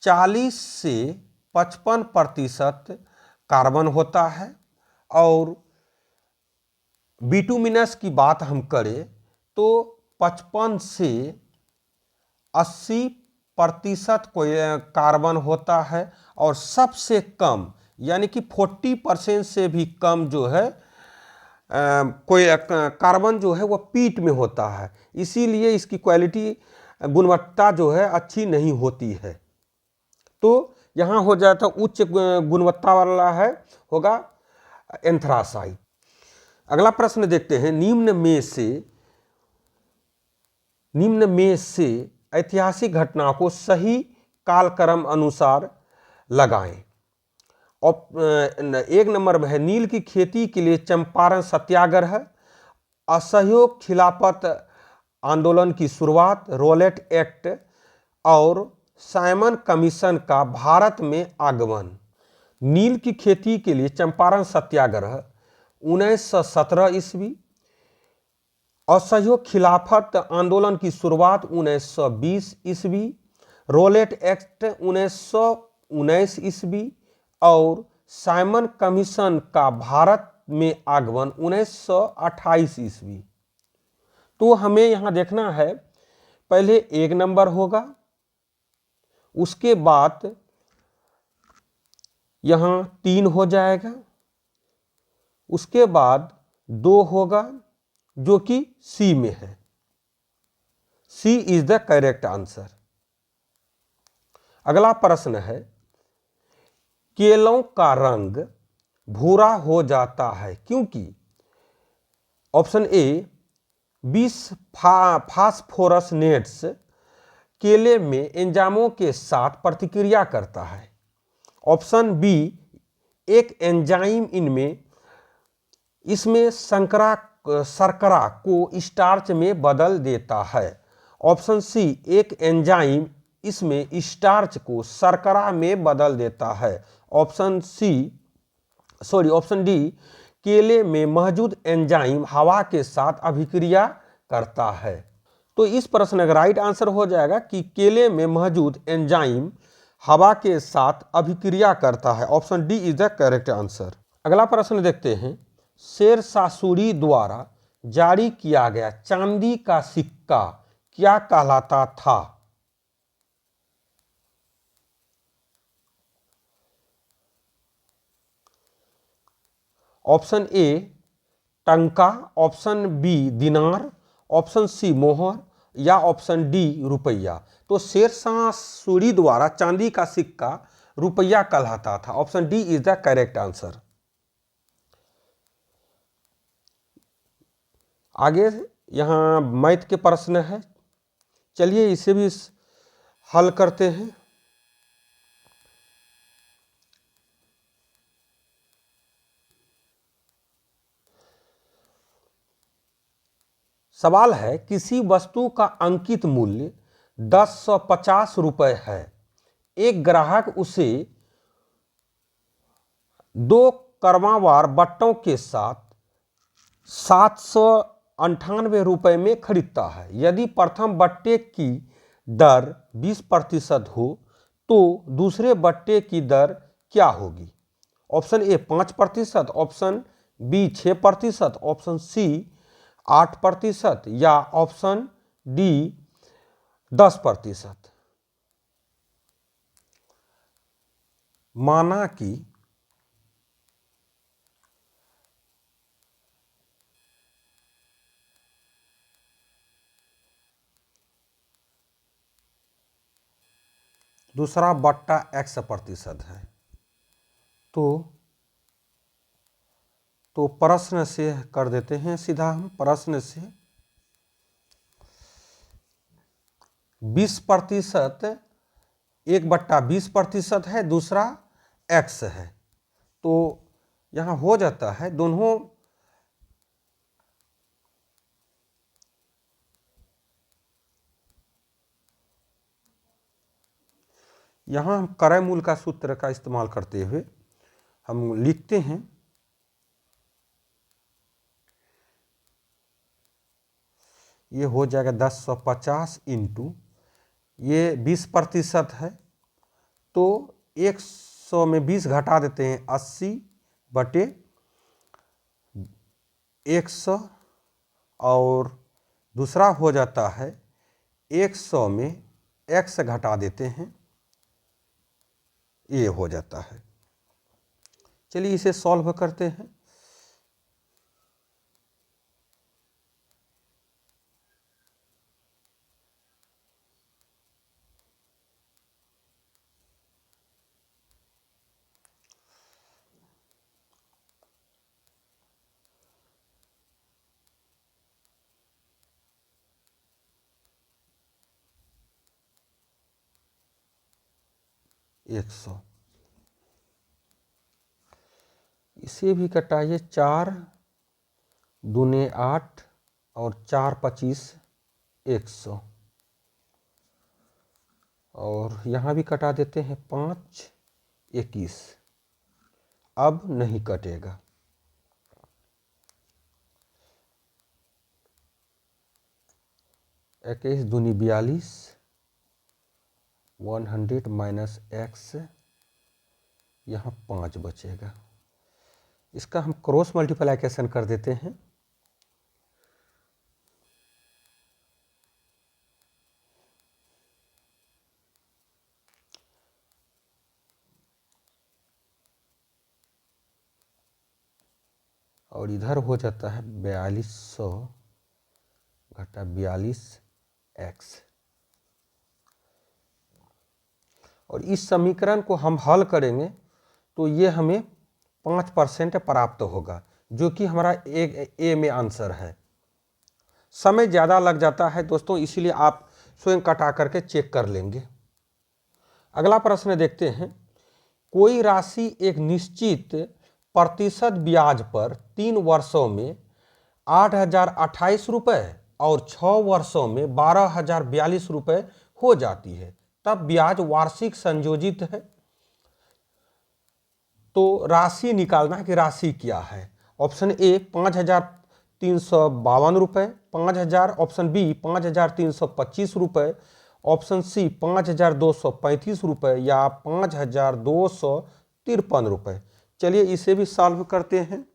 40 से 55% कार्बन होता है। और बिटुमिनस की बात हम करें तो 55 से 80% कार्बन होता है। और सबसे कम यानी कि 40% से भी कम जो है कोई कार्बन जो है वो पीट में होता है। इसीलिए इसकी क्वालिटी गुणवत्ता जो है अच्छी नहीं होती है। तो यहाँ हो जाता उच्च गुणवत्ता वाला है होगा एंथ्रासाइट। अगला प्रश्न देखते हैं, निम्न में से ऐतिहासिक घटना को सही कालक्रम अनुसार लगाएं। एक नंबर में है नील की खेती के लिए चंपारण सत्याग्रह, असहयोग खिलाफत आंदोलन की शुरुआत, रोलेट एक्ट और साइमन कमीशन का भारत में आगमन। नील की खेती के लिए चंपारण सत्याग्रह 1917 ईस्वी, असहयोग खिलाफत आंदोलन की शुरुआत 1920 ईस्वी, रोलेट एक्ट 1919 ईस्वी और साइमन कमीशन का भारत में आगमन 1928 ईस्वी। तो हमें यहाँ देखना है, पहले एक नंबर होगा, उसके बाद यहाँ 3 हो जाएगा, उसके बाद 2 होगा जो कि सी में है। सी इज द करेक्ट आंसर। अगला प्रश्न है, केलों का रंग भूरा हो जाता है क्योंकि? ऑप्शन ए 20 फास्फोरसनेट्स केले में एंजाइमों के साथ प्रतिक्रिया करता है। ऑप्शन बी एक एंजाइम इसमें शर्करा को स्टार्च में बदल देता है। ऑप्शन सी एक एंजाइम इसमें स्टार्च को शर्करा में बदल देता है। ऑप्शन डी केले में मौजूद एंजाइम हवा के साथ अभिक्रिया करता है। तो इस प्रश्न का राइट आंसर हो जाएगा कि केले में मौजूद एंजाइम हवा के साथ अभिक्रिया करता है। Option D is the correct answer. अगला प्रश्न देखते हैं, शेरशाह सूरी द्वारा जारी किया गया चांदी का सिक्का क्या कहलाता था? ऑप्शन ए टंका, ऑप्शन बी दिनार, ऑप्शन सी मोहर या ऑप्शन डी रुपया। तो शेरशाह सूरी द्वारा चांदी का सिक्का रुपया कहलाता था। Option D is the correct answer. आगे यहाँ मैथ के प्रश्न है, चलिए इसे भी हल करते हैं। सवाल है, किसी वस्तु का अंकित मूल्य 1050 रुपये है। एक ग्राहक उसे 2 क्रमवार बट्टों के साथ 798 रुपये में खरीदता है। यदि प्रथम बट्टे की दर 20% हो तो दूसरे बट्टे की दर क्या होगी? Option A 5%, option B 6%, option C 8% या ऑप्शन डी 10%। माना कि दूसरा बट्टा x% है, तो प्रश्न से कर देते हैं सीधा हम। प्रश्न से 20% 1/20% है, दूसरा x है। तो यहाँ हो जाता है दोनों यहाँ हम क्रय मूल का सूत्र का इस्तेमाल करते हुए हम लिखते हैं ये हो जाएगा 1050 इंटू ये 20% है, तो 100 में 20 घटा देते हैं 80/100 और दूसरा हो जाता है 100 में x घटा देते हैं, ये हो जाता है। चलिए इसे सॉल्व करते हैं। एक सौ इसे भी कटाइए, 4 दूने 8 और 4 25 100 और यहाँ भी कटा देते हैं 5 21। अब नहीं कटेगा। 21 दूनी 42, 100 माइनस x, यहाँ 5 बचेगा। इसका हम क्रॉस मल्टीप्लिकेशन कर देते हैं। और इधर हो जाता है 4200 घटा 42x। और इस समीकरण को हम हल करेंगे तो ये हमें 5% प्राप्त होगा, जो कि हमारा ए में आंसर है। समय ज़्यादा लग जाता है दोस्तों, इसीलिए आप स्वयं कटा करके चेक कर लेंगे। अगला प्रश्न देखते हैं। कोई राशि एक निश्चित प्रतिशत ब्याज पर 3 वर्षों में 8,028 रुपये और 6 वर्षों में 12,042 रुपये हो जाती है, तब ब्याज वार्षिक संयोजित है। तो राशि निकालना है कि राशि क्या है। ऑप्शन ए 5,352 रुपये, 5,000, ऑप्शन बी 5,325 रुपये, ऑप्शन सी 5,235 रुपये या 5,253 रुपये। चलिए इसे भी सॉल्व करते हैं।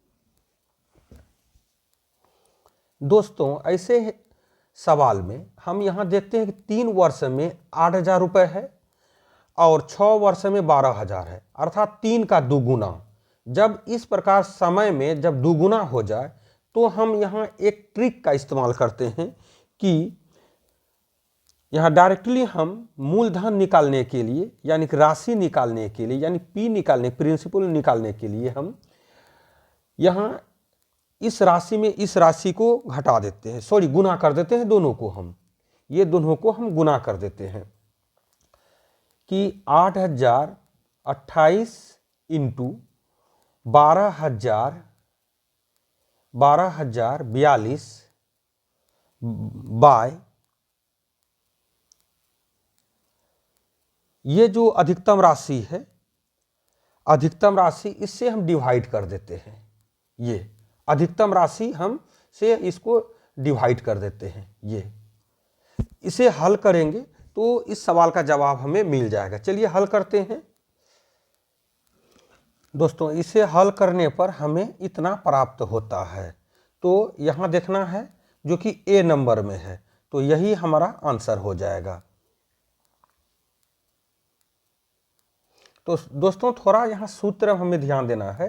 दोस्तों ऐसे सवाल में हम यहाँ देखते हैं कि 3 वर्ष में 8,000 रुपये है और 6 वर्ष में 12,000 है, अर्थात 3 का दुगुना। जब इस प्रकार समय में जब दुगुना हो जाए तो हम यहाँ एक ट्रिक का इस्तेमाल करते हैं कि यहाँ डायरेक्टली हम मूलधन निकालने के लिए यानी कि राशि निकालने के लिए यानी पी निकालने प्रिंसिपल निकालने के लिए हम यहाँ इस राशि में इस राशि को घटा देते हैं, सॉरी गुना कर देते हैं दोनों को। हम ये दोनों को हम गुना कर देते हैं कि 8,028 इंटू 12,042 बाय ये जो अधिकतम राशि है, अधिकतम राशि इससे हम डिवाइड कर देते हैं। ये अधिकतम राशि हम से इसको डिवाइड कर देते हैं। ये इसे हल करेंगे तो इस सवाल का जवाब हमें मिल जाएगा। चलिए हल करते हैं। दोस्तों इसे हल करने पर हमें इतना प्राप्त होता है, तो यहाँ देखना है जो कि ए नंबर में है, तो यही हमारा आंसर हो जाएगा। तो दोस्तों थोड़ा यहाँ सूत्र हमें ध्यान देना है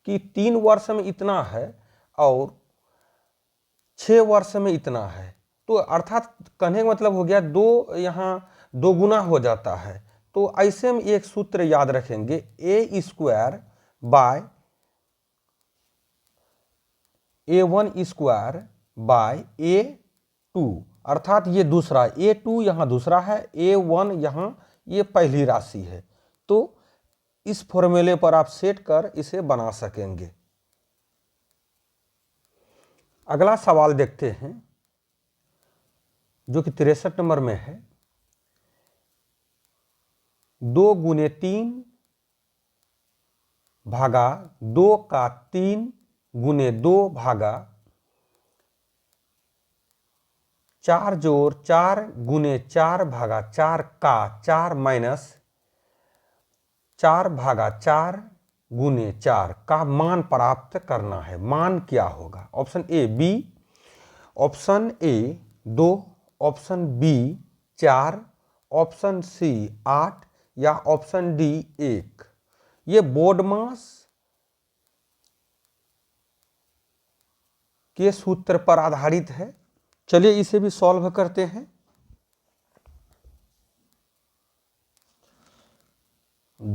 कि 3 वर्ष में इतना है और 6 वर्ष में इतना है, तो अर्थात कहने का मतलब हो गया 2 यहाँ 2 गुना हो जाता है। तो ऐसे में एक सूत्र याद रखेंगे, A square by A1 square by A2, अर्थात ये दूसरा A2 यहाँ दूसरा है, A1 यहाँ ये पहली राशि है। तो इस फॉर्मूले पर आप सेट कर इसे बना सकेंगे। अगला सवाल देखते हैं जो कि 63 नंबर में है। 2 गुने 3 भागा 2 का 3 गुने 2 भागा 4 जोड़ 4 गुने 4 भागा 4 का 4 माइनस 4 भागा 4 गुने 4 का मान प्राप्त करना है। मान क्या होगा? Option A B, option A 2, option B 4, option C 8 या ऑप्शन डी 1। ये बोडमास के सूत्र पर आधारित है। चलिए इसे भी सॉल्व करते हैं।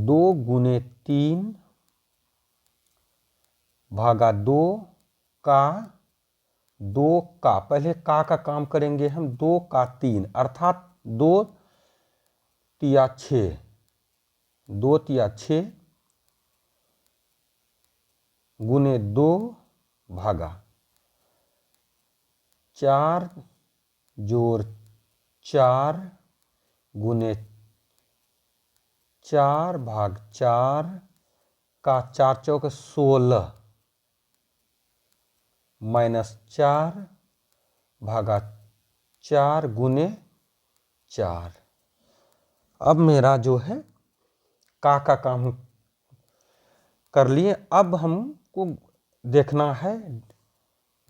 2 गुने 3 भागा 2 का 2 का, पहले का काम करेंगे हम। 2 का 3 अर्थात 2 तिया 6, 2 तिया 6 गुने 2 भागा 4 जोड़ 4 गुने 4 भाग 4 का 4 चौक 16 माइनस 4 भागा 4 गुने 4। अब मेरा जो है का काम कर लिए। अब हमको देखना है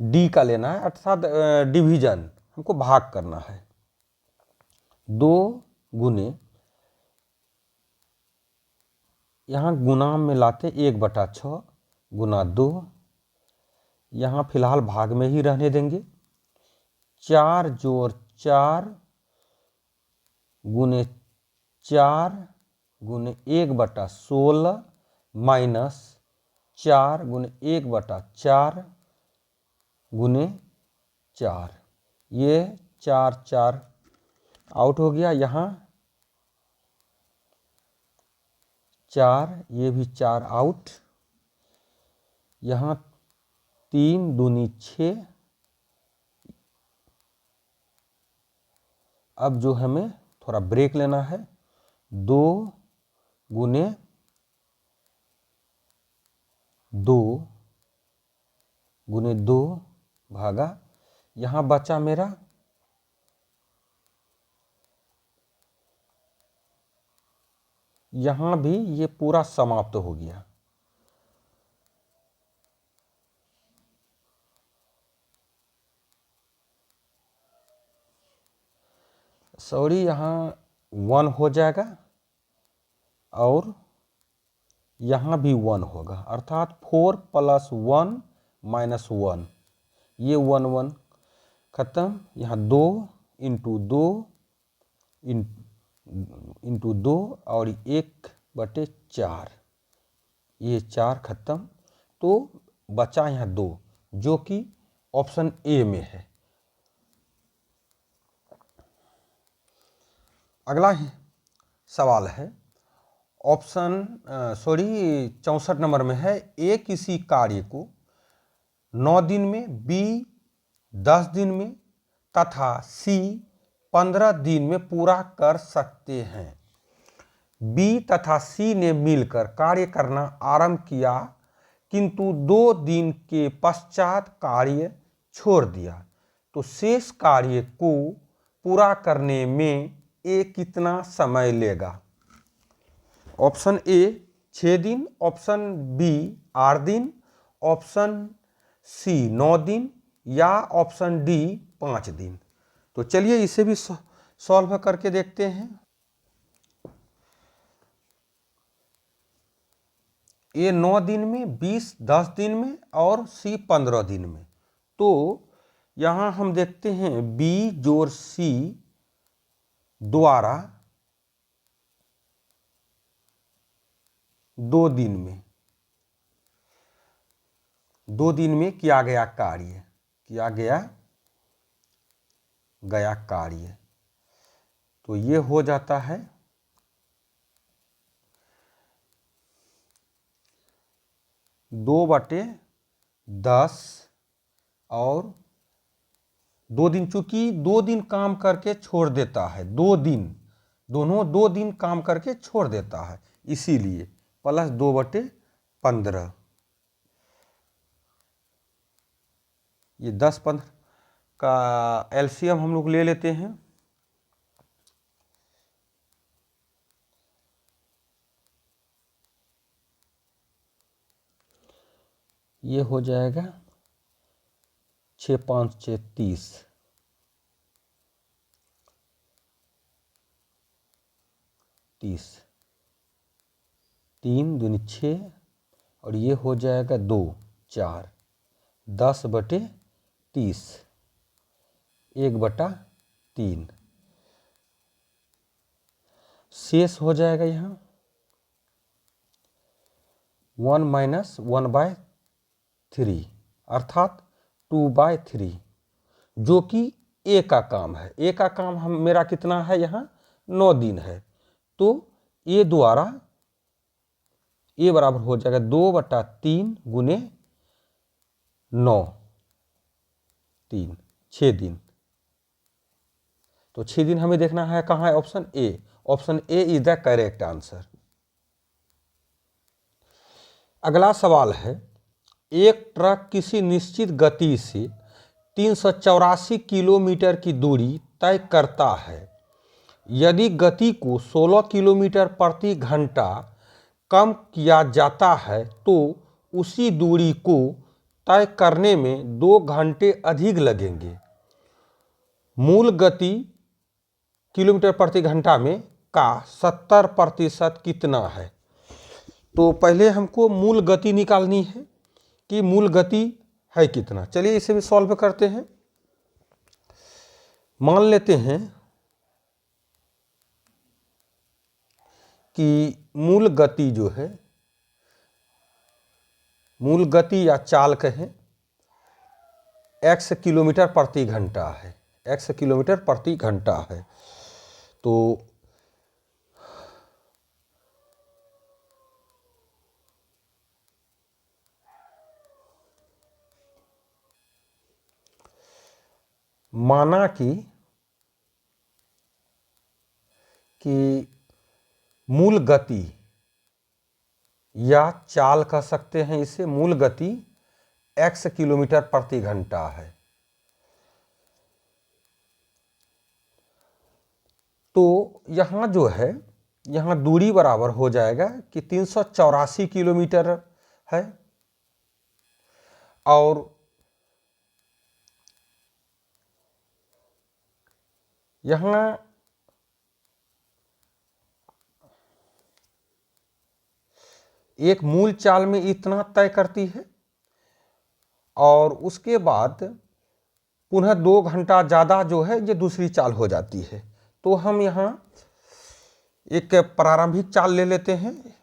डी का लेना है, अर्थात डिवीजन, हमको भाग करना है। 2 गुने, यहाँ गुना में लाते 1/6 गुना 2, यहाँ फिलहाल भाग में ही रहने देंगे। 4 जोड़ 4 गुने 4 गुने 1/16 माइनस 4 गुने 1/4 गुने 4। ये 4 4 आउट हो गया। यहाँ 4, ये भी 4 आउट। यहाँ 3 दूनी 6। अब जो हमें थोड़ा ब्रेक लेना है। 2 गुने 2 गुने 2 भागा, यहाँ बचा मेरा यहाँ भी ये पूरा समाप्त हो गया। सॉरी, यहाँ 1 हो जाएगा और यहाँ भी 1 होगा, अर्थात 4 + 1 - 1। ये 1 1 खत्म। यहाँ 2 × 2 इंटू 2 और 1/4, ये 4 खत्म। तो बचा यहाँ 2 जो कि ऑप्शन ए में है। अगला सवाल है ऑप्शन 64 नंबर में है। ए किसी कार्य को 9 दिन में, बी 10 दिन में तथा सी 15 दिन में पूरा कर सकते हैं। बी तथा सी ने मिलकर कार्य करना आरंभ किया किंतु 2 दिन के पश्चात कार्य छोड़ दिया, तो शेष कार्य को पूरा करने में ए कितना समय लेगा? ऑप्शन ए 6 दिन, ऑप्शन बी 8 दिन, ऑप्शन सी 9 दिन या ऑप्शन डी 5 दिन। तो चलिए इसे भी सॉल्व करके देखते हैं। ए 9 दिन में, 20 10 दिन में और सी 15 दिन में। तो यहाँ हम देखते हैं बी जोड़ सी द्वारा 2 दिन में, 2 दिन में किया गया कार्य, तो ये हो जाता है 2/10 और 2 दिन, चूंकि 2 दिन काम करके छोड़ देता है, 2 दिन, दोनों 2 दिन काम करके छोड़ देता है, इसीलिए प्लस 2/15। ये 10-15 का एलसीएम हम लोग ले लेते हैं। ये हो जाएगा 6 5 6 30, 3 दूनी 6 और ये हो जाएगा 2 4, 10/30, 1/3 शेष हो जाएगा यहाँ 1 - 1/3 अर्थात 2/3, जो कि ए का काम है। ए का काम हम मेरा कितना है, यहाँ 9 दिन है, तो ए द्वारा ए बराबर हो जाएगा 2/3 गुने 9, 3, 6 दिन। तो 6 दिन हमें देखना है कहाँ है, option A. Option A is the correct answer. अगला सवाल है, एक ट्रक किसी निश्चित गति से 384 किलोमीटर की दूरी तय करता है। यदि गति को 16 किलोमीटर प्रति घंटा कम किया जाता है तो उसी दूरी को तय करने में 2 घंटे अधिक लगेंगे। मूल गति किलोमीटर प्रति घंटा में का 70% कितना है? तो पहले हमको मूल गति निकालनी है कि मूल गति है कितना। चलिए इसे भी सॉल्व करते हैं। मान लेते हैं कि मूल गति जो है, मूल गति या चाल कहें, x किलोमीटर प्रति घंटा है, x किलोमीटर प्रति घंटा है। तो माना कि मूल गति या चाल कह सकते हैं इसे, मूल गति x किलोमीटर प्रति घंटा है। तो यहाँ जो है, यहाँ दूरी बराबर हो जाएगा कि 384 किलोमीटर है और यहाँ एक मूल चाल में इतना तय करती है और उसके बाद पुनः 2 घंटा ज़्यादा जो है ये दूसरी चाल हो जाती है। तो हम यहाँ एक प्रारंभिक चाल ले लेते हैं।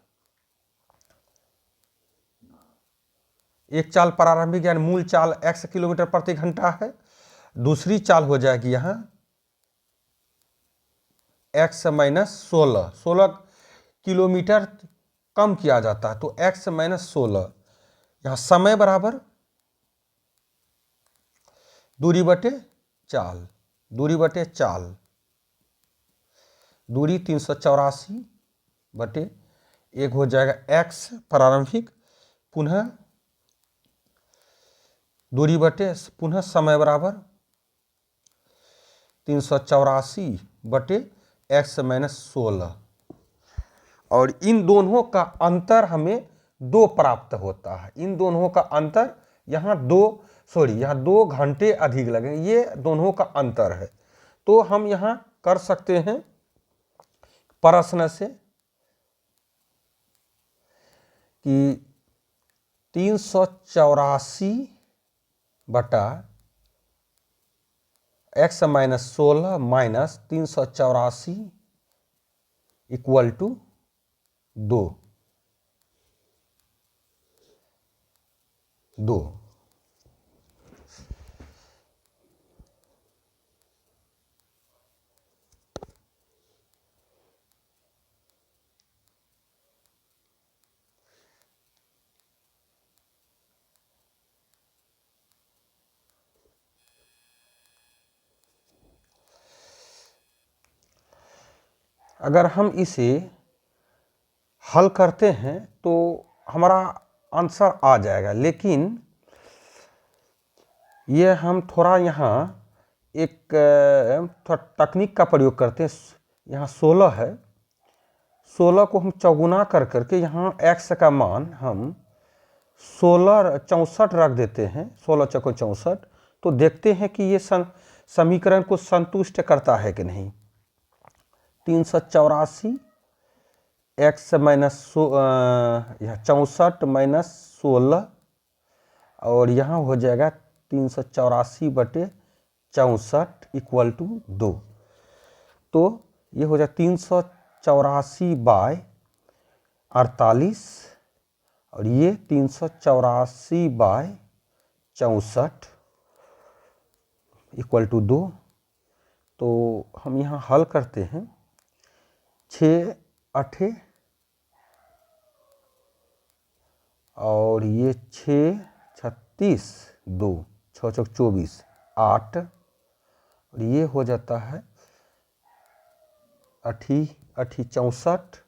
एक चाल प्रारंभिक यानी मूल चाल x किलोमीटर प्रति घंटा है, दूसरी चाल हो जाएगी यहाँ x - 16 किलोमीटर कम किया जाता है, तो x - 16, यहाँ समय बराबर दूरी बटे चाल, दूरी बटे चाल, दूरी 384 बटे 1 हो जाएगा x प्रारंभिक, पुनः दूरी बटे पुनः समय बराबर 384 बटे x - 16, और इन दोनों का अंतर हमें 2 प्राप्त होता है। इन दोनों का अंतर यहाँ 2 घंटे अधिक लगेंगे, ये दोनों का अंतर है। तो हम यहाँ कर सकते हैं प्रश्न से कि 384 बटा x - 16 माइनस 384 इक्वल टू 2। अगर हम इसे हल करते हैं तो हमारा आंसर आ जाएगा, लेकिन ये हम थोड़ा यहाँ एक थोड़ा तकनीक का प्रयोग करते हैं। यहाँ 16 है, 16 को हम चौगुना कर करके यहाँ x का मान हम 64 रख देते हैं। 16 चौको 64, तो देखते हैं कि ये समीकरण को संतुष्ट करता है कि नहीं। 384 x माइनस 64 माइनस 16, और यहाँ हो जाएगा 384/64 इक्वल टू 2। तो ये हो जाए 384/48 और ये 384/64 इक्वल टू 2। तो हम यहाँ हल करते हैं। 6 8 और ये 6 36 2 6 चौक 24 8, और ये हो जाता है 8 8 64,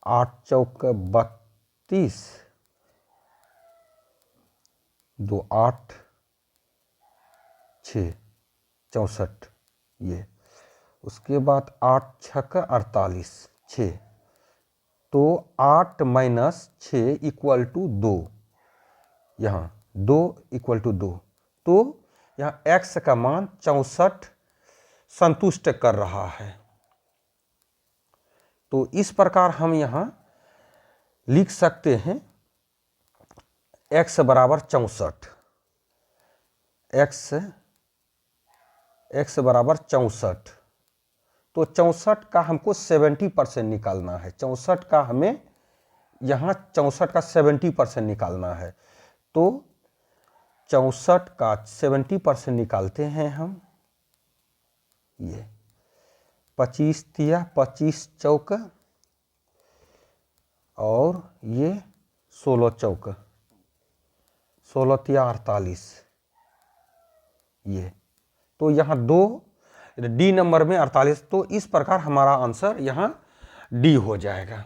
8 चौक 32 2 8 6 64 ये। उसके बाद 8 छक्का 48 6, तो 8 माइनस 6 इक्वल टू 2। यहाँ 2 इक्वल टू 2, तो यहाँ x का मान 64 संतुष्ट कर रहा है। तो इस प्रकार हम यहाँ लिख सकते हैं x बराबर 64, x बराबर 64। तो 64 का हमको 70% निकालना है। 64 का हमें यहाँ 64 का 70% निकालना है। तो 64 का 70% निकालते हैं हम। ये 25 तिया 25 चौक, और ये 16 चौक 16 तिया 48 ये। तो यहाँ 2 डी नंबर में 48, तो इस प्रकार हमारा आंसर यहाँ डी हो जाएगा।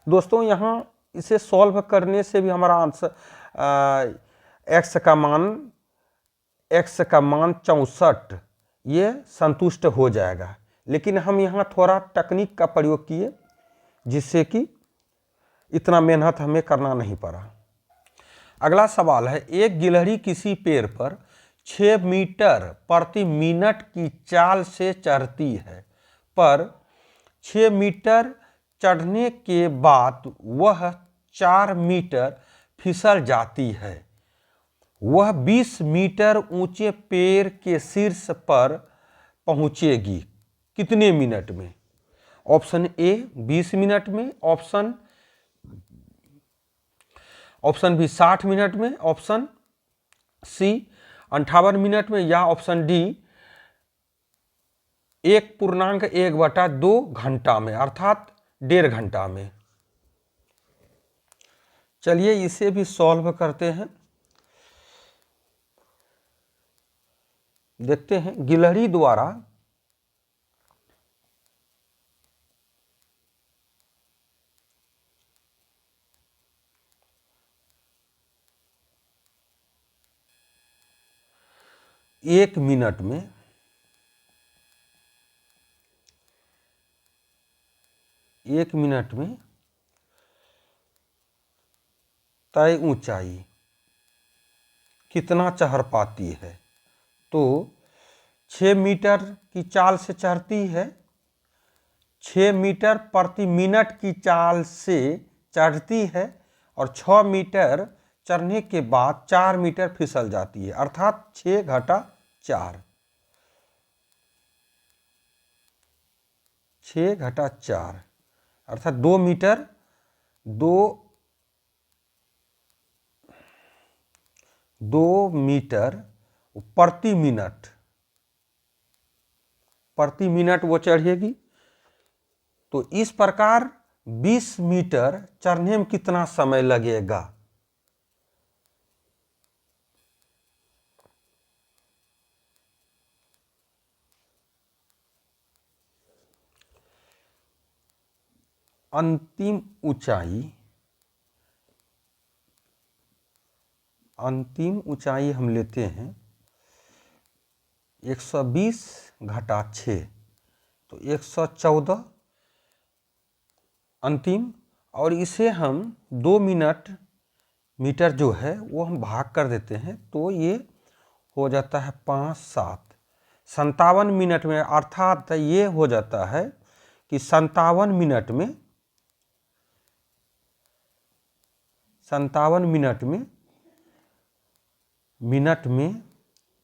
दोस्तों यहाँ इसे सॉल्व करने से भी हमारा आंसर x का मान 64 ये संतुष्ट हो जाएगा। लेकिन हम यहाँ थोड़ा तकनीक का प्रयोग किए, जिससे कि इतना मेहनत हमें करना नहीं पड़ा। अगला सवाल है, एक गिलहरी किसी पेड़ पर 6 मीटर प्रति मिनट की चाल से चढ़ती है, पर 6 मीटर चढ़ने के बाद वह 4 मीटर फिसल जाती है। वह 20 मीटर ऊंचे पेड़ के शीर्ष पर पहुंचेगी कितने मिनट में? ऑप्शन ए 20 मिनट में, ऑप्शन बी 60 मिनट में, ऑप्शन सी 58 मिनट में, या ऑप्शन डी 1.1/2 घंटा में, अर्थात 1.5 घंटा में। चलिए इसे भी सॉल्व करते हैं। देखते हैं गिलहरी द्वारा एक मिनट में तय ऊंचाई कितना चढ़ पाती है? तो 6 मीटर की चाल से चढ़ती है, 6 मीटर प्रति मिनट की चाल से चढ़ती है, और 6 मीटर चढ़ने के बाद 4 मीटर फिसल जाती है, अर्थात 6 घटा 4, 6 घटा 4 अर्थात 2 मीटर 2 मीटर प्रति मिनट वो चढ़ेगी। तो इस प्रकार 20 मीटर चढ़ने में कितना समय लगेगा? अंतिम ऊंचाई हम लेते हैं 120 घटा 6, तो 114 अंतिम, और इसे हम 2 मीटर जो है वो हम भाग कर देते हैं, तो ये हो जाता है 5 7 57 मिनट में। अर्थात ये हो जाता है कि 57 मिनट में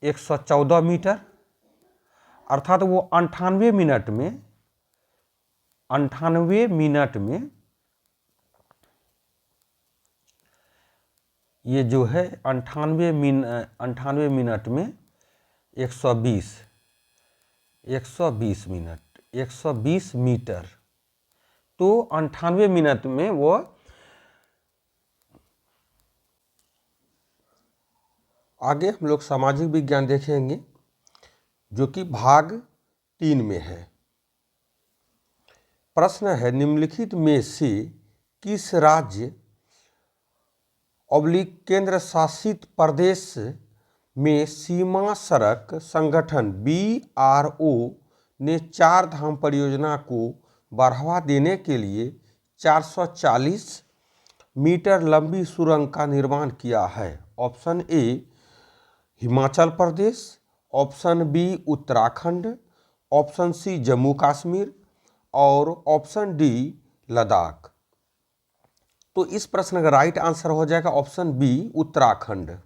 114 मीटर, अर्थात वो 98 मिनट में ये जो है 98 मिनट में 120 मीटर, तो 98 मिनट में वो आगे हम लोग सामाजिक विज्ञान देखेंगे जो कि भाग 3 में है। प्रश्न है, निम्नलिखित में से किस राज्य / केंद्र शासित प्रदेश में सीमा सड़क संगठन BRO ने 4 धाम परियोजना को बढ़ावा देने के लिए 440 मीटर लंबी सुरंग का निर्माण किया है? Option A Himachal Pradesh, option B Uttarakhand, option C Jammu Kashmir और ऑप्शन डी लद्दाख। तो इस प्रश्न का राइट आंसर हो जाएगा ऑप्शन बी उत्तराखंड।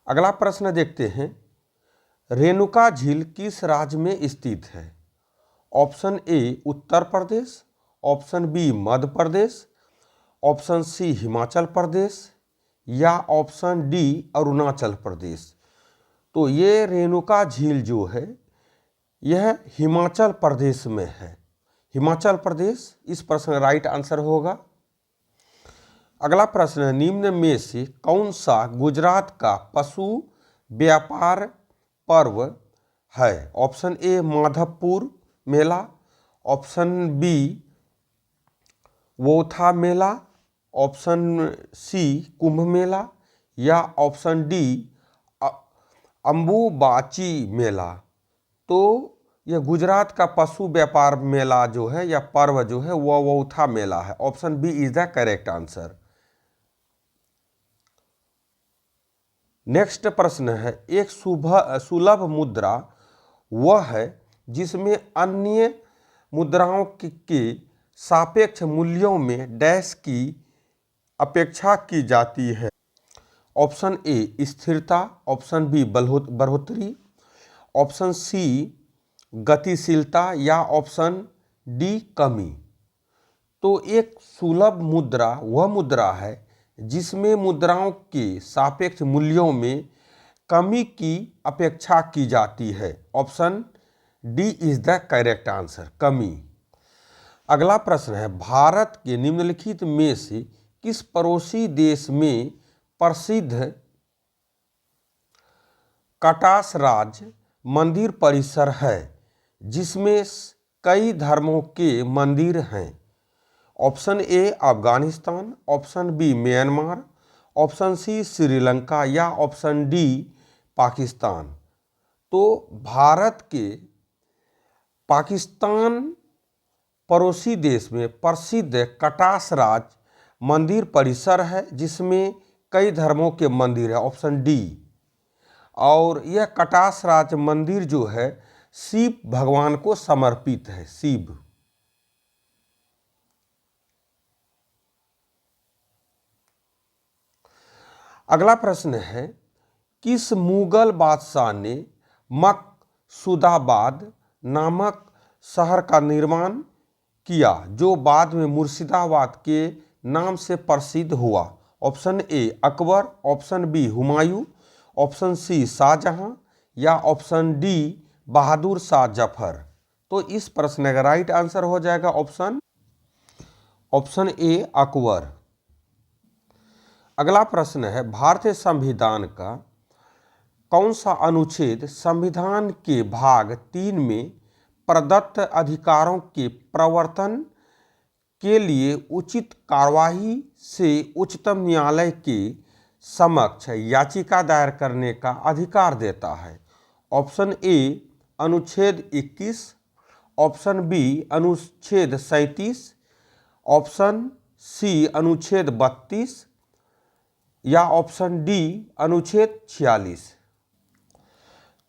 अगला प्रश्न देखते हैं, रेणुका झील किस राज्य में स्थित है? Option A Uttar Pradesh, option B Madhya Pradesh, option C Himachal Pradesh या ऑप्शन डी अरुणाचल प्रदेश। तो ये रेणुका झील जो है यह हिमाचल प्रदेश में है, हिमाचल प्रदेश इस प्रश्न का राइट आंसर होगा। अगला प्रश्न है, निम्न में से कौन सा गुजरात का पशु व्यापार पर्व है? Option A Madhavpur Mela, option B Vautha Mela, option C Kumbh Mela या ऑप्शन डी अंबुबाची मेला। तो यह गुजरात का पशु व्यापार मेला जो है या पर्व जो है वह वोथा मेला है। Option B is the correct answer. Next प्रश्न है, एक सुलभ मुद्रा वह है जिसमें अन्य मुद्राओं के सापेक्ष मूल्यों में डैश की अपेक्षा की जाती है? ऑप्शन ए स्थिरता, ऑप्शन बी बढ़ोतरी, ऑप्शन सी गतिशीलता या ऑप्शन डी कमी। तो एक सुलभ मुद्रा वह मुद्रा है जिसमें मुद्राओं के सापेक्ष मूल्यों में कमी की अपेक्षा की जाती है। Option D is the correct answer, कमी। अगला प्रश्न है, भारत के निम्नलिखित में से किस पड़ोसी देश में प्रसिद्ध कटास राज मंदिर परिसर है जिसमें कई धर्मों के मंदिर हैं? Option A Afghanistan, option B Myanmar, option C Sri Lanka या ऑप्शन डी पाकिस्तान। तो भारत के पाकिस्तान पड़ोसी देश में प्रसिद्ध कटास राज मंदिर परिसर है जिसमें कई धर्मों के मंदिर है, ऑप्शन डी। और यह कटास राज मंदिर जो है शिव भगवान को समर्पित है, शिव। अगला प्रश्न है, किस मुगल बादशाह ने मकसूदाबाद नामक शहर का निर्माण किया जो बाद में मुर्शिदाबाद के नाम से प्रसिद्ध हुआ? Option A Akbar, option B Humayun, option C Shahjahan या ऑप्शन डी बहादुर शाह जफर। तो इस प्रश्न का राइट आंसर हो जाएगा ऑप्शन ए अकबर। अगला प्रश्न है, भारतीय संविधान का कौन सा अनुच्छेद संविधान के भाग 3 में प्रदत्त अधिकारों के प्रवर्तन के लिए उचित कार्यवाही से उच्चतम न्यायालय के समक्ष याचिका दायर करने का अधिकार देता है। ऑप्शन ए अनुच्छेद 21, ऑप्शन बी अनुच्छेद 37, ऑप्शन सी अनुच्छेद 32 या ऑप्शन डी अनुच्छेद 46।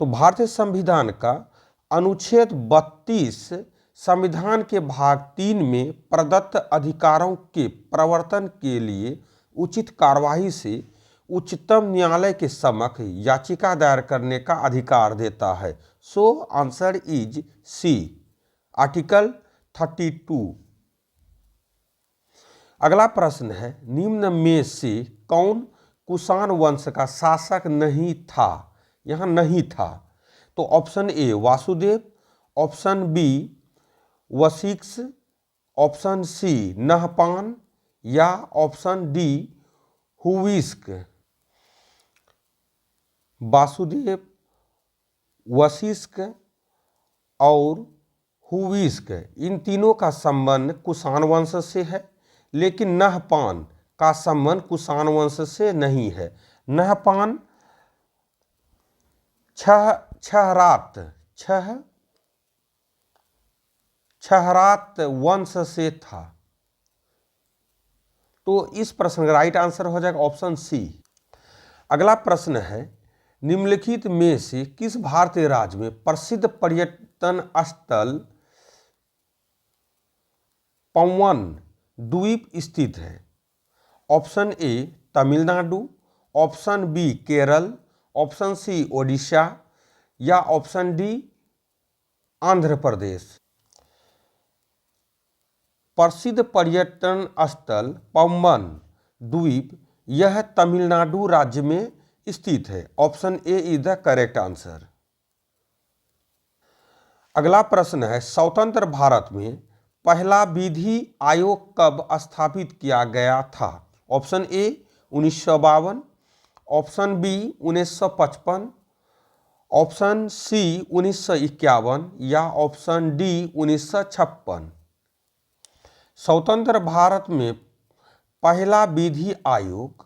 तो भारतीय संविधान का अनुच्छेद 32 संविधान के भाग 3 में प्रदत्त अधिकारों के प्रवर्तन के लिए उचित कार्यवाही से उच्चतम न्यायालय के समक्ष याचिका दायर करने का अधिकार देता है। So answer is C, article 32। अगला प्रश्न है, निम्न में से कौन कुषाण वंश का शासक नहीं था? यहाँ नहीं था। तो option A Vasudev, option B Vashishtha, option C Nahapana या ऑप्शन डी हुविस्क। वासुदेव, वशिष्ठ और हुविस्क इन तीनों का संबंध कुषाण वंश से है, लेकिन नहपान का संबंध कुषाण वंश से नहीं है। नहपान छहरात वंश से था। तो इस प्रश्न का राइट आंसर हो जाएगा ऑप्शन सी। अगला प्रश्न है, निम्नलिखित में से किस भारतीय राज्य में प्रसिद्ध पर्यटन स्थल पम्बन द्वीप स्थित है? Option A Tamil Nadu, option B Kerala, option C Odisha या ऑप्शन डी आंध्र प्रदेश। प्रसिद्ध पर्यटन स्थल पम्बन द्वीप यह तमिलनाडु राज्य में स्थित है। Option A is the correct answer. अगला प्रश्न है, स्वतंत्र भारत में पहला विधि आयोग कब स्थापित किया गया था? Option A 1952, option B 1955, option C 1951 या ऑप्शन डी 1956। स्वतंत्र भारत में पहला विधि आयोग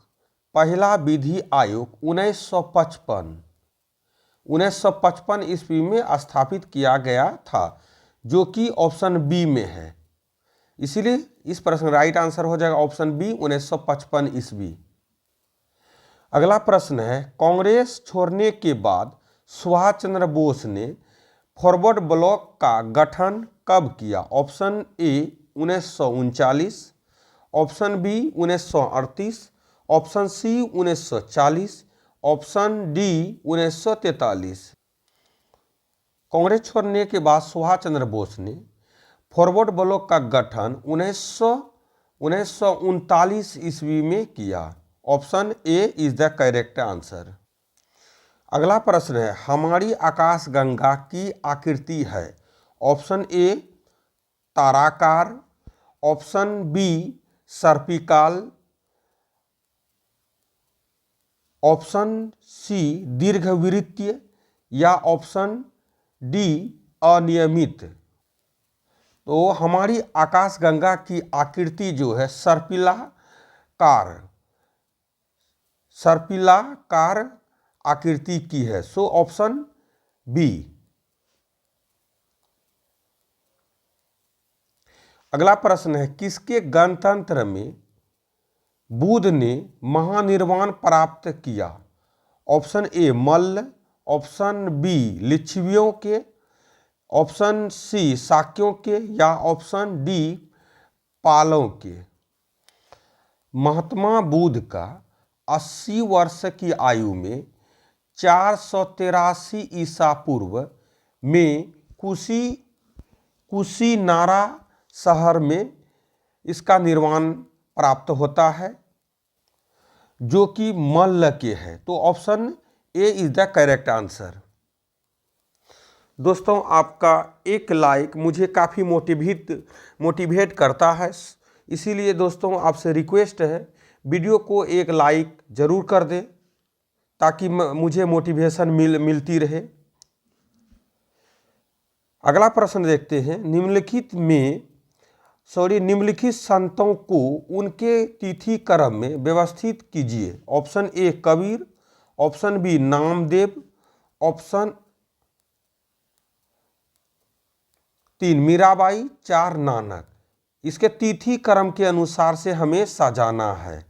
1955 ईस्वी में स्थापित किया गया था, जो कि ऑप्शन बी में है। इसीलिए इस प्रश्न का राइट आंसर हो जाएगा ऑप्शन बी 1955 ईस्वी। अगला प्रश्न है, कांग्रेस छोड़ने के बाद सुभाष चंद्र बोस ने फॉरवर्ड ब्लॉक का गठन कब किया? Option A 1939, option B 1938, option C 1940, option D 1943। Congress छोड़ने के बाद सुभाष चंद्र बोस ने फॉरवर्ड ब्लॉक का गठन 1939 ईस्वी में किया। Option A is the correct answer. अगला प्रश्न है, हमारी आकाशगंगा की आकृति है? ऑप्शन ए ताराकार, ऑप्शन बी सर्पिकाल, ऑप्शन सी दीर्घवृत्तीय या ऑप्शन डी अनियमित। तो हमारी आकाशगंगा की आकृति जो है सर्पिलाकार आकृति की है। So option B. अगला प्रश्न है, किसके गणतंत्र में बुद्ध ने महानिर्वाण प्राप्त किया? Option A Malla, option B लिच्छवियों के, ऑप्शन सी शाक्यों के या ऑप्शन डी पालों के। महात्मा बुद्ध का 80 वर्ष की आयु में 483 ईसा पूर्व में कुशीनारा शहर में इसका निर्माण प्राप्त होता है, जो कि मल्ल के है। तो option A is the correct answer. दोस्तों, आपका एक लाइक मुझे काफ़ी मोटिवेट करता है, इसीलिए दोस्तों आपसे रिक्वेस्ट है वीडियो को एक लाइक ज़रूर कर दें ताकि मुझे मोटिवेशन मिलती रहे। अगला प्रश्न देखते हैं, निम्नलिखित संतों को उनके तिथि क्रम में व्यवस्थित कीजिए। Option A Kabir, option B Namdev, option 3 Mirabai, 4 Nanak. इसके तिथि क्रम के अनुसार से हमें सजाना है।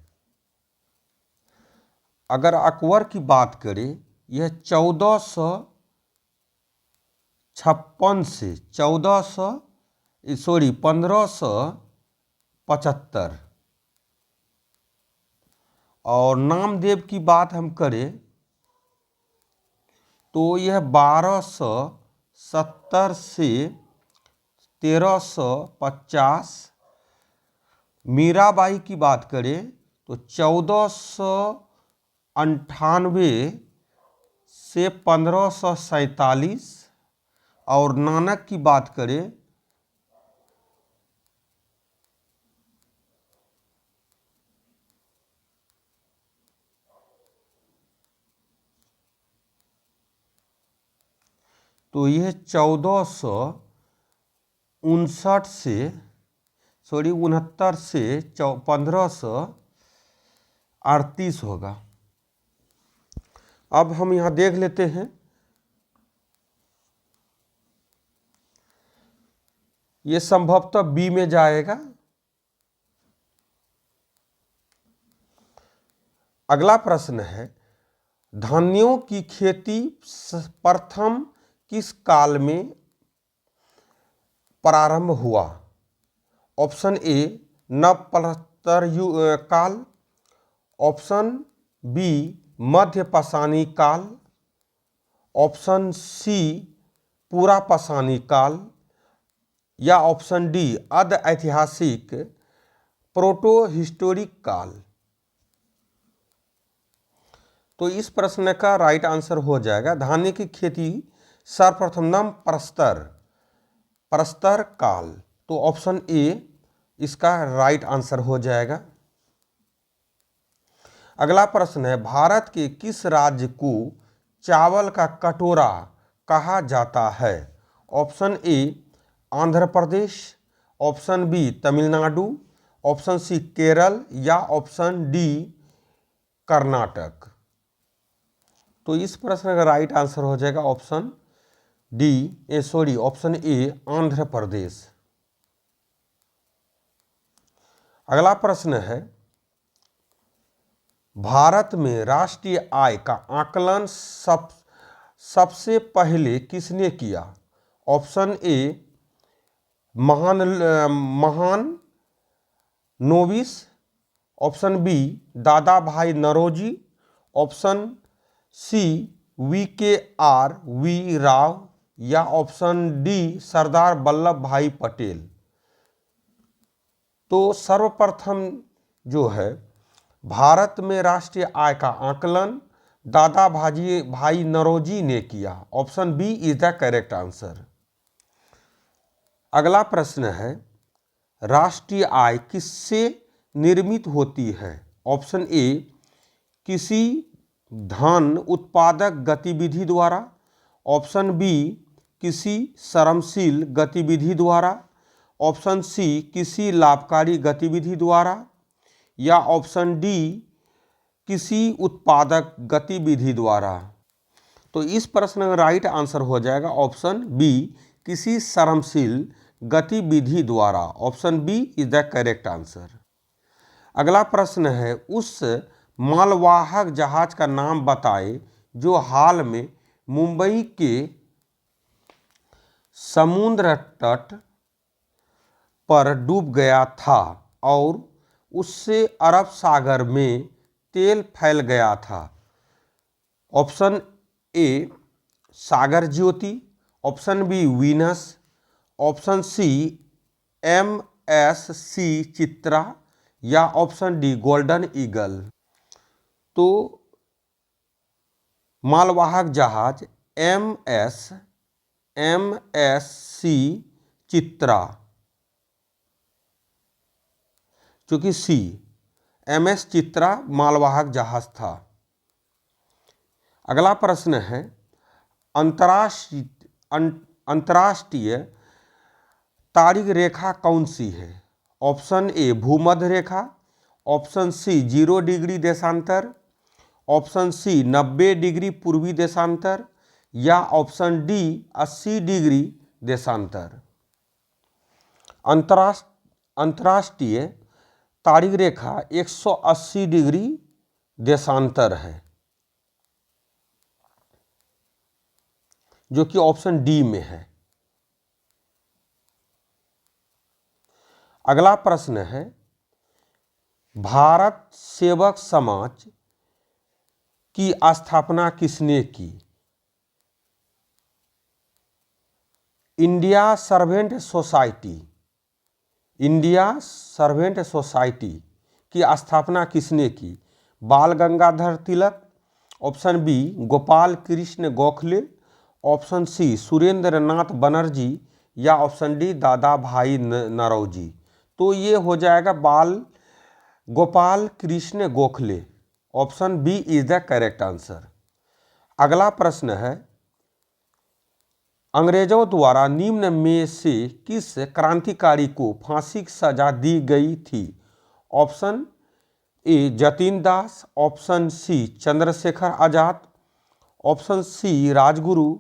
अगर अकबर की बात करें, यह 1456 से 1575, और नामदेव की बात हम करें तो यह 1270 से 1350। मीराबाई की बात करें तो 1498 से 1547, और नानक की बात करें तो यह 1459 से 1538 होगा। अब हम यहाँ देख लेते हैं, ये संभवतः बी में जाएगा। अगला प्रश्न है, धान्यों की खेती प्रथम किस काल में प्रारंभ हुआ? ऑप्शन ए नवपलस्तर काल, ऑप्शन बी मध्य पाषाणी काल, ऑप्शन सी पूरा पाषाणी काल, या ऑप्शन डी अर्ध ऐतिहासिक प्रोटो हिस्टोरिक काल। तो इस प्रश्न का राइट आंसर हो जाएगा, धान्य की खेती सर्वप्रथम प्रस्तर काल। तो ऑप्शन ए इसका राइट आंसर हो जाएगा। अगला प्रश्न है, भारत के किस राज्य को चावल का कटोरा कहा जाता है? Option A Andhra Pradesh, option B Tamil Nadu, option C Kerala, या ऑप्शन डी कर्नाटक। तो इस प्रश्न का राइट आंसर हो जाएगा ऑप्शन ऑप्शन ए आंध्र प्रदेश। अगला प्रश्न है, भारत में राष्ट्रीय आय का आकलन सबसे पहले किसने किया? ऑप्शन ए महान नोबिस, option B Dadabhai Naoroji, option C V Rao, या ऑप्शन डी सरदार वल्लभ भाई पटेल। तो सर्वप्रथम जो है भारत में राष्ट्रीय आय का आकलन दादा भाई नौरोजी ने किया। Option B is the correct answer. अगला प्रश्न है, राष्ट्रीय आय किससे निर्मित होती है? ऑप्शन ए किसी धन उत्पादक गतिविधि द्वारा, ऑप्शन बी किसी श्रमशील गतिविधि द्वारा, ऑप्शन सी किसी लाभकारी गतिविधि द्वारा, या ऑप्शन डी किसी उत्पादक गतिविधि द्वारा। तो इस प्रश्न का राइट आंसर हो जाएगा ऑप्शन बी किसी श्रमशील गतिविधि द्वारा। Option B is the correct answer. अगला प्रश्न है, उस मालवाहक जहाज का नाम बताएं जो हाल में मुंबई के समुद्र तट पर डूब गया था और उससे अरब सागर में तेल फैल गया था। Option A Sagar Jyoti, option B Venus, option C MSC Chitra, या ऑप्शन डी गोल्डन ईगल। तो मालवाहक जहाज MSC चित्रा, चूंकि सी MS चित्रा मालवाहक जहाज था। अगला प्रश्न है, अंतर्राष्ट्रीय तारिक रेखा कौन सी है? ऑप्शन ए भूमध्य रेखा, ऑप्शन सी 0 डिग्री देशांतर, ऑप्शन सी 90 डिग्री पूर्वी देशांतर या ऑप्शन डी 80 डिग्री देशांतर। अंतर्राष्ट्रीय तारिक रेखा 180 डिग्री देशांतर है, जो कि ऑप्शन डी में है। अगला प्रश्न है, भारत सेवक समाज की स्थापना किसने की? इंडिया सर्वेंट सोसाइटी की स्थापना किसने की? Bal Gangadhar Tilak, option B Gopal Krishna Gokhale, option C Surendra Nath Banerjee या ऑप्शन डी दादा भाई नौरोजी। तो ये हो जाएगा Gopal Krishna Gokhale. Option B is the correct answer. अगला प्रश्न है, अंग्रेजों द्वारा निम्न में से किस क्रांतिकारी को फांसी की सजा दी गई थी? Option A Jatin Das, option C Chandrashekhar Azad, option C Rajguru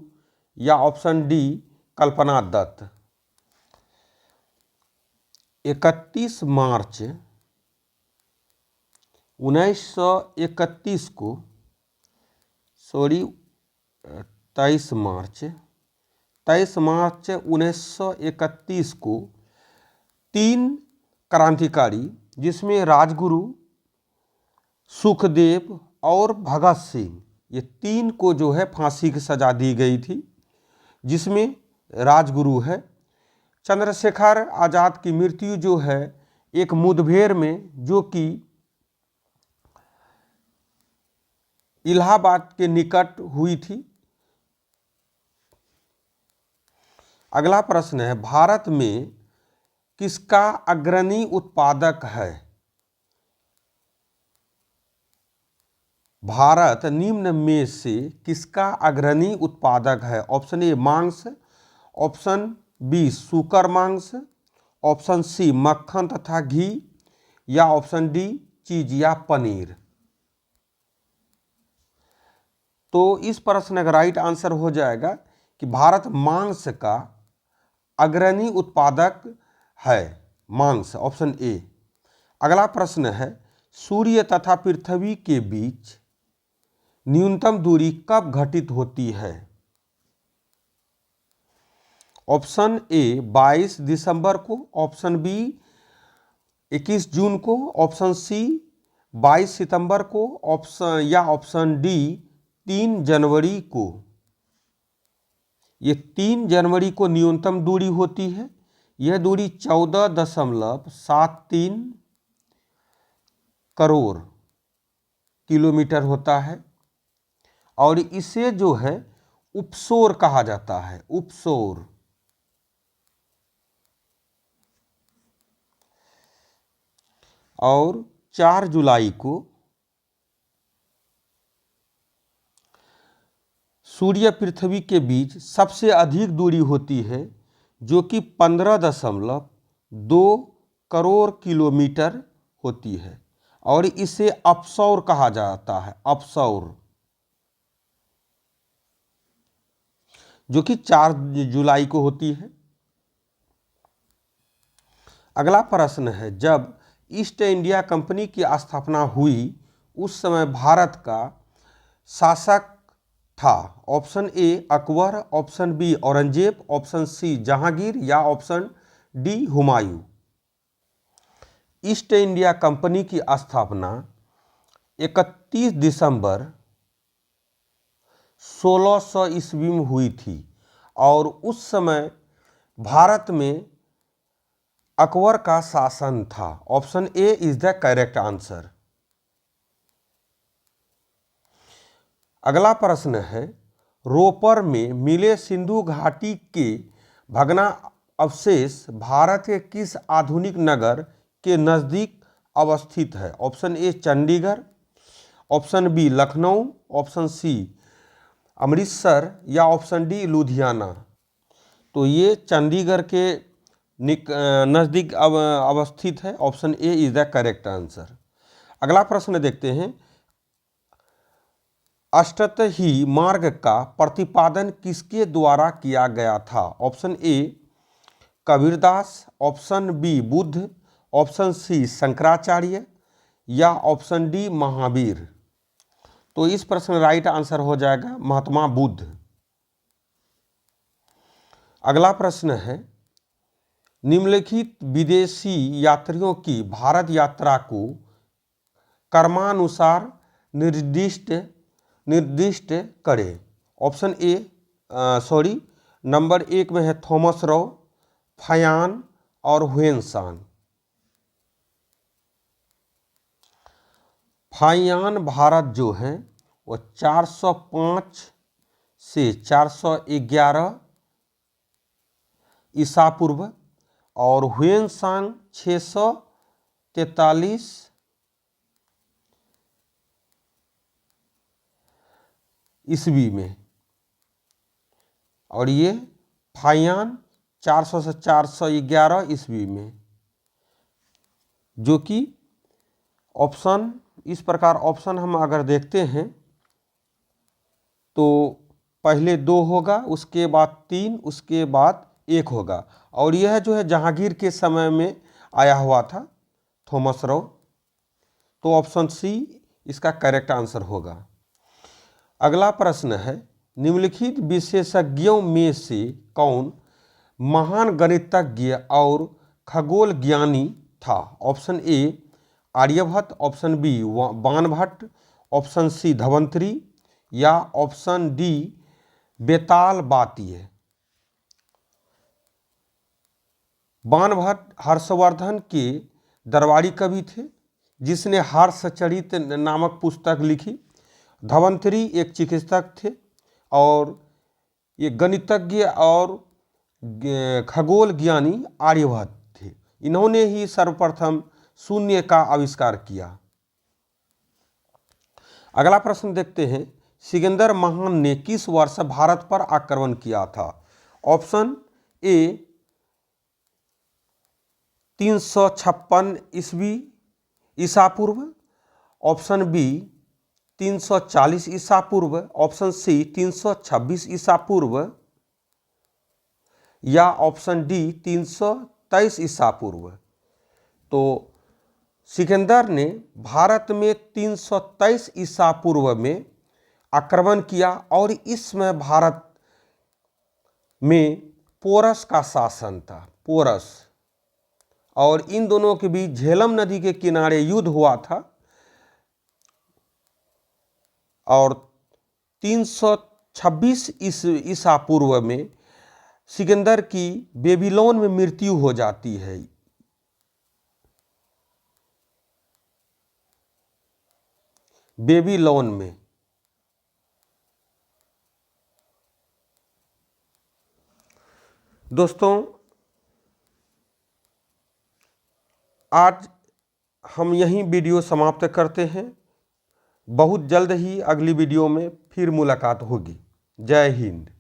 या ऑप्शन डी कल्पना दत्त। 31 मार्च 1931 को 23 मार्च 1931 को 3 क्रांतिकारी, जिसमें राजगुरु, सुखदेव और भगत सिंह, ये 3 को जो है फांसी की सजा दी गई थी, जिसमें राजगुरु है। चंद्रशेखर आजाद की मृत्यु जो है एक मुठभेड़ में, जो कि इलाहाबाद के निकट हुई थी। अगला प्रश्न है, भारत में किसका अग्रणी उत्पादक है? भारत निम्न में से किसका अग्रणी उत्पादक है? ऑप्शन ए मांस, ऑप्शन बी सूकर मांस, ऑप्शन सी मक्खन तथा घी या ऑप्शन डी चीज या पनीर। तो इस प्रश्न का राइट आंसर हो जाएगा कि भारत मांस का अग्रणी उत्पादक है, मांस, ऑप्शन ए। अगला प्रश्न है, सूर्य तथा पृथ्वी के बीच न्यूनतम दूरी कब घटित होती है? ऑप्शन ए 22 दिसंबर को, ऑप्शन बी 21 जून को, ऑप्शन सी 22 सितंबर को, ऑप्शन डी 3 जनवरी को। ये 3 जनवरी को न्यूनतम दूरी होती है। यह दूरी 14.73 करोड़ किलोमीटर होता है और इसे जो है उपसौर कहा जाता है, उपसौर। और 4 जुलाई को सूर्य पृथ्वी के बीच सबसे अधिक दूरी होती है, जो कि 15.2 करोड़ किलोमीटर होती है और इसे अपसौर कहा जाता है, अपसौर, जो कि 4 जुलाई को होती है। अगला प्रश्न है, जब ईस्ट इंडिया कंपनी की स्थापना हुई उस समय भारत का शासक था? Option A Akbar, option B Aurangzeb, option C Jahangir या option D Humayun. East India company की स्थापना 31 दिसंबर 1600 ईस्वी में हुई थी और उस समय भारत में अकबर का शासन था। Option A is the correct answer. अगला प्रश्न है, रोपर में मिले सिंधु घाटी के भग्ना अवशेष भारत के किस आधुनिक नगर के नज़दीक अवस्थित है? Option A Chandigarh, option B Lucknow, option C Amritsar या ऑप्शन डी लुधियाना। तो ये चंडीगढ़ के नज़दीक अवस्थित है। Option A is the correct answer. अगला प्रश्न देखते हैं, अष्टही मार्ग का प्रतिपादन किसके द्वारा किया गया था? Option A Kabirdas, option B Buddha, option C Shankaracharya या ऑप्शन डी महावीर। तो इस प्रश्न राइट आंसर हो जाएगा महात्मा बुद्ध। अगला प्रश्न है, निम्नलिखित विदेशी यात्रियों की भारत यात्रा को क्रमानुसार निर्दिष्ट करें। ऑप्शन ए नंबर 1 में है थॉमस रो, फयान और हुएनसांग। फयान भारत जो है वो 405 से 411 ईसा पूर्व और हुएनसांग 643 ईस्वी में, और ये फयान 400 से 411 ईस्वी में, जो कि ऑप्शन इस प्रकार ऑप्शन हम अगर देखते हैं तो पहले 2 होगा, उसके बाद 3, उसके बाद 1 होगा, और यह जो है जहांगीर के समय में आया हुआ था थॉमस रो। तो ऑप्शन सी इसका करेक्ट आंसर होगा। अगला प्रश्न है, निम्नलिखित विशेषज्ञों में से कौन महान गणितज्ञ और खगोल ज्ञानी था? Option A Aryabhata, option B Banabhatta, option C Dhanvantari या ऑप्शन डी बेताल बातीय। बाणभट्ट हर्षवर्धन के दरबारी कवि थे जिसने हर्षचरित नामक पुस्तक लिखी। धवंतरी एक चिकित्सक थे और ये गणितज्ञ और खगोल ज्ञानी आर्यभट्ट थे। इन्होंने ही सर्वप्रथम शून्य का आविष्कार किया। अगला प्रश्न देखते हैं, सिकंदर महान ने किस वर्ष भारत पर आक्रमण किया था? ऑप्शन ए 356 ईस्वी ईसा पूर्व, ऑप्शन बी 340 ईसा पूर्व, ऑप्शन सी 326 ईसा पूर्व या ऑप्शन डी 323 ईसा पूर्व। तो सिकंदर ने भारत में 323 ईसा पूर्व में आक्रमण किया और इसमें भारत में पोरस का शासन था, पोरस, और इन दोनों के बीच झेलम नदी के किनारे युद्ध हुआ था और 326 ईसा पूर्व में सिकंदर की बेबीलोन में मृत्यु हो जाती है। बेबीलोन में। दोस्तों, आज हम यहीं वीडियो समाप्त करते हैं। बहुत जल्द ही अगली वीडियो में फिर मुलाकात होगी। जय हिंद।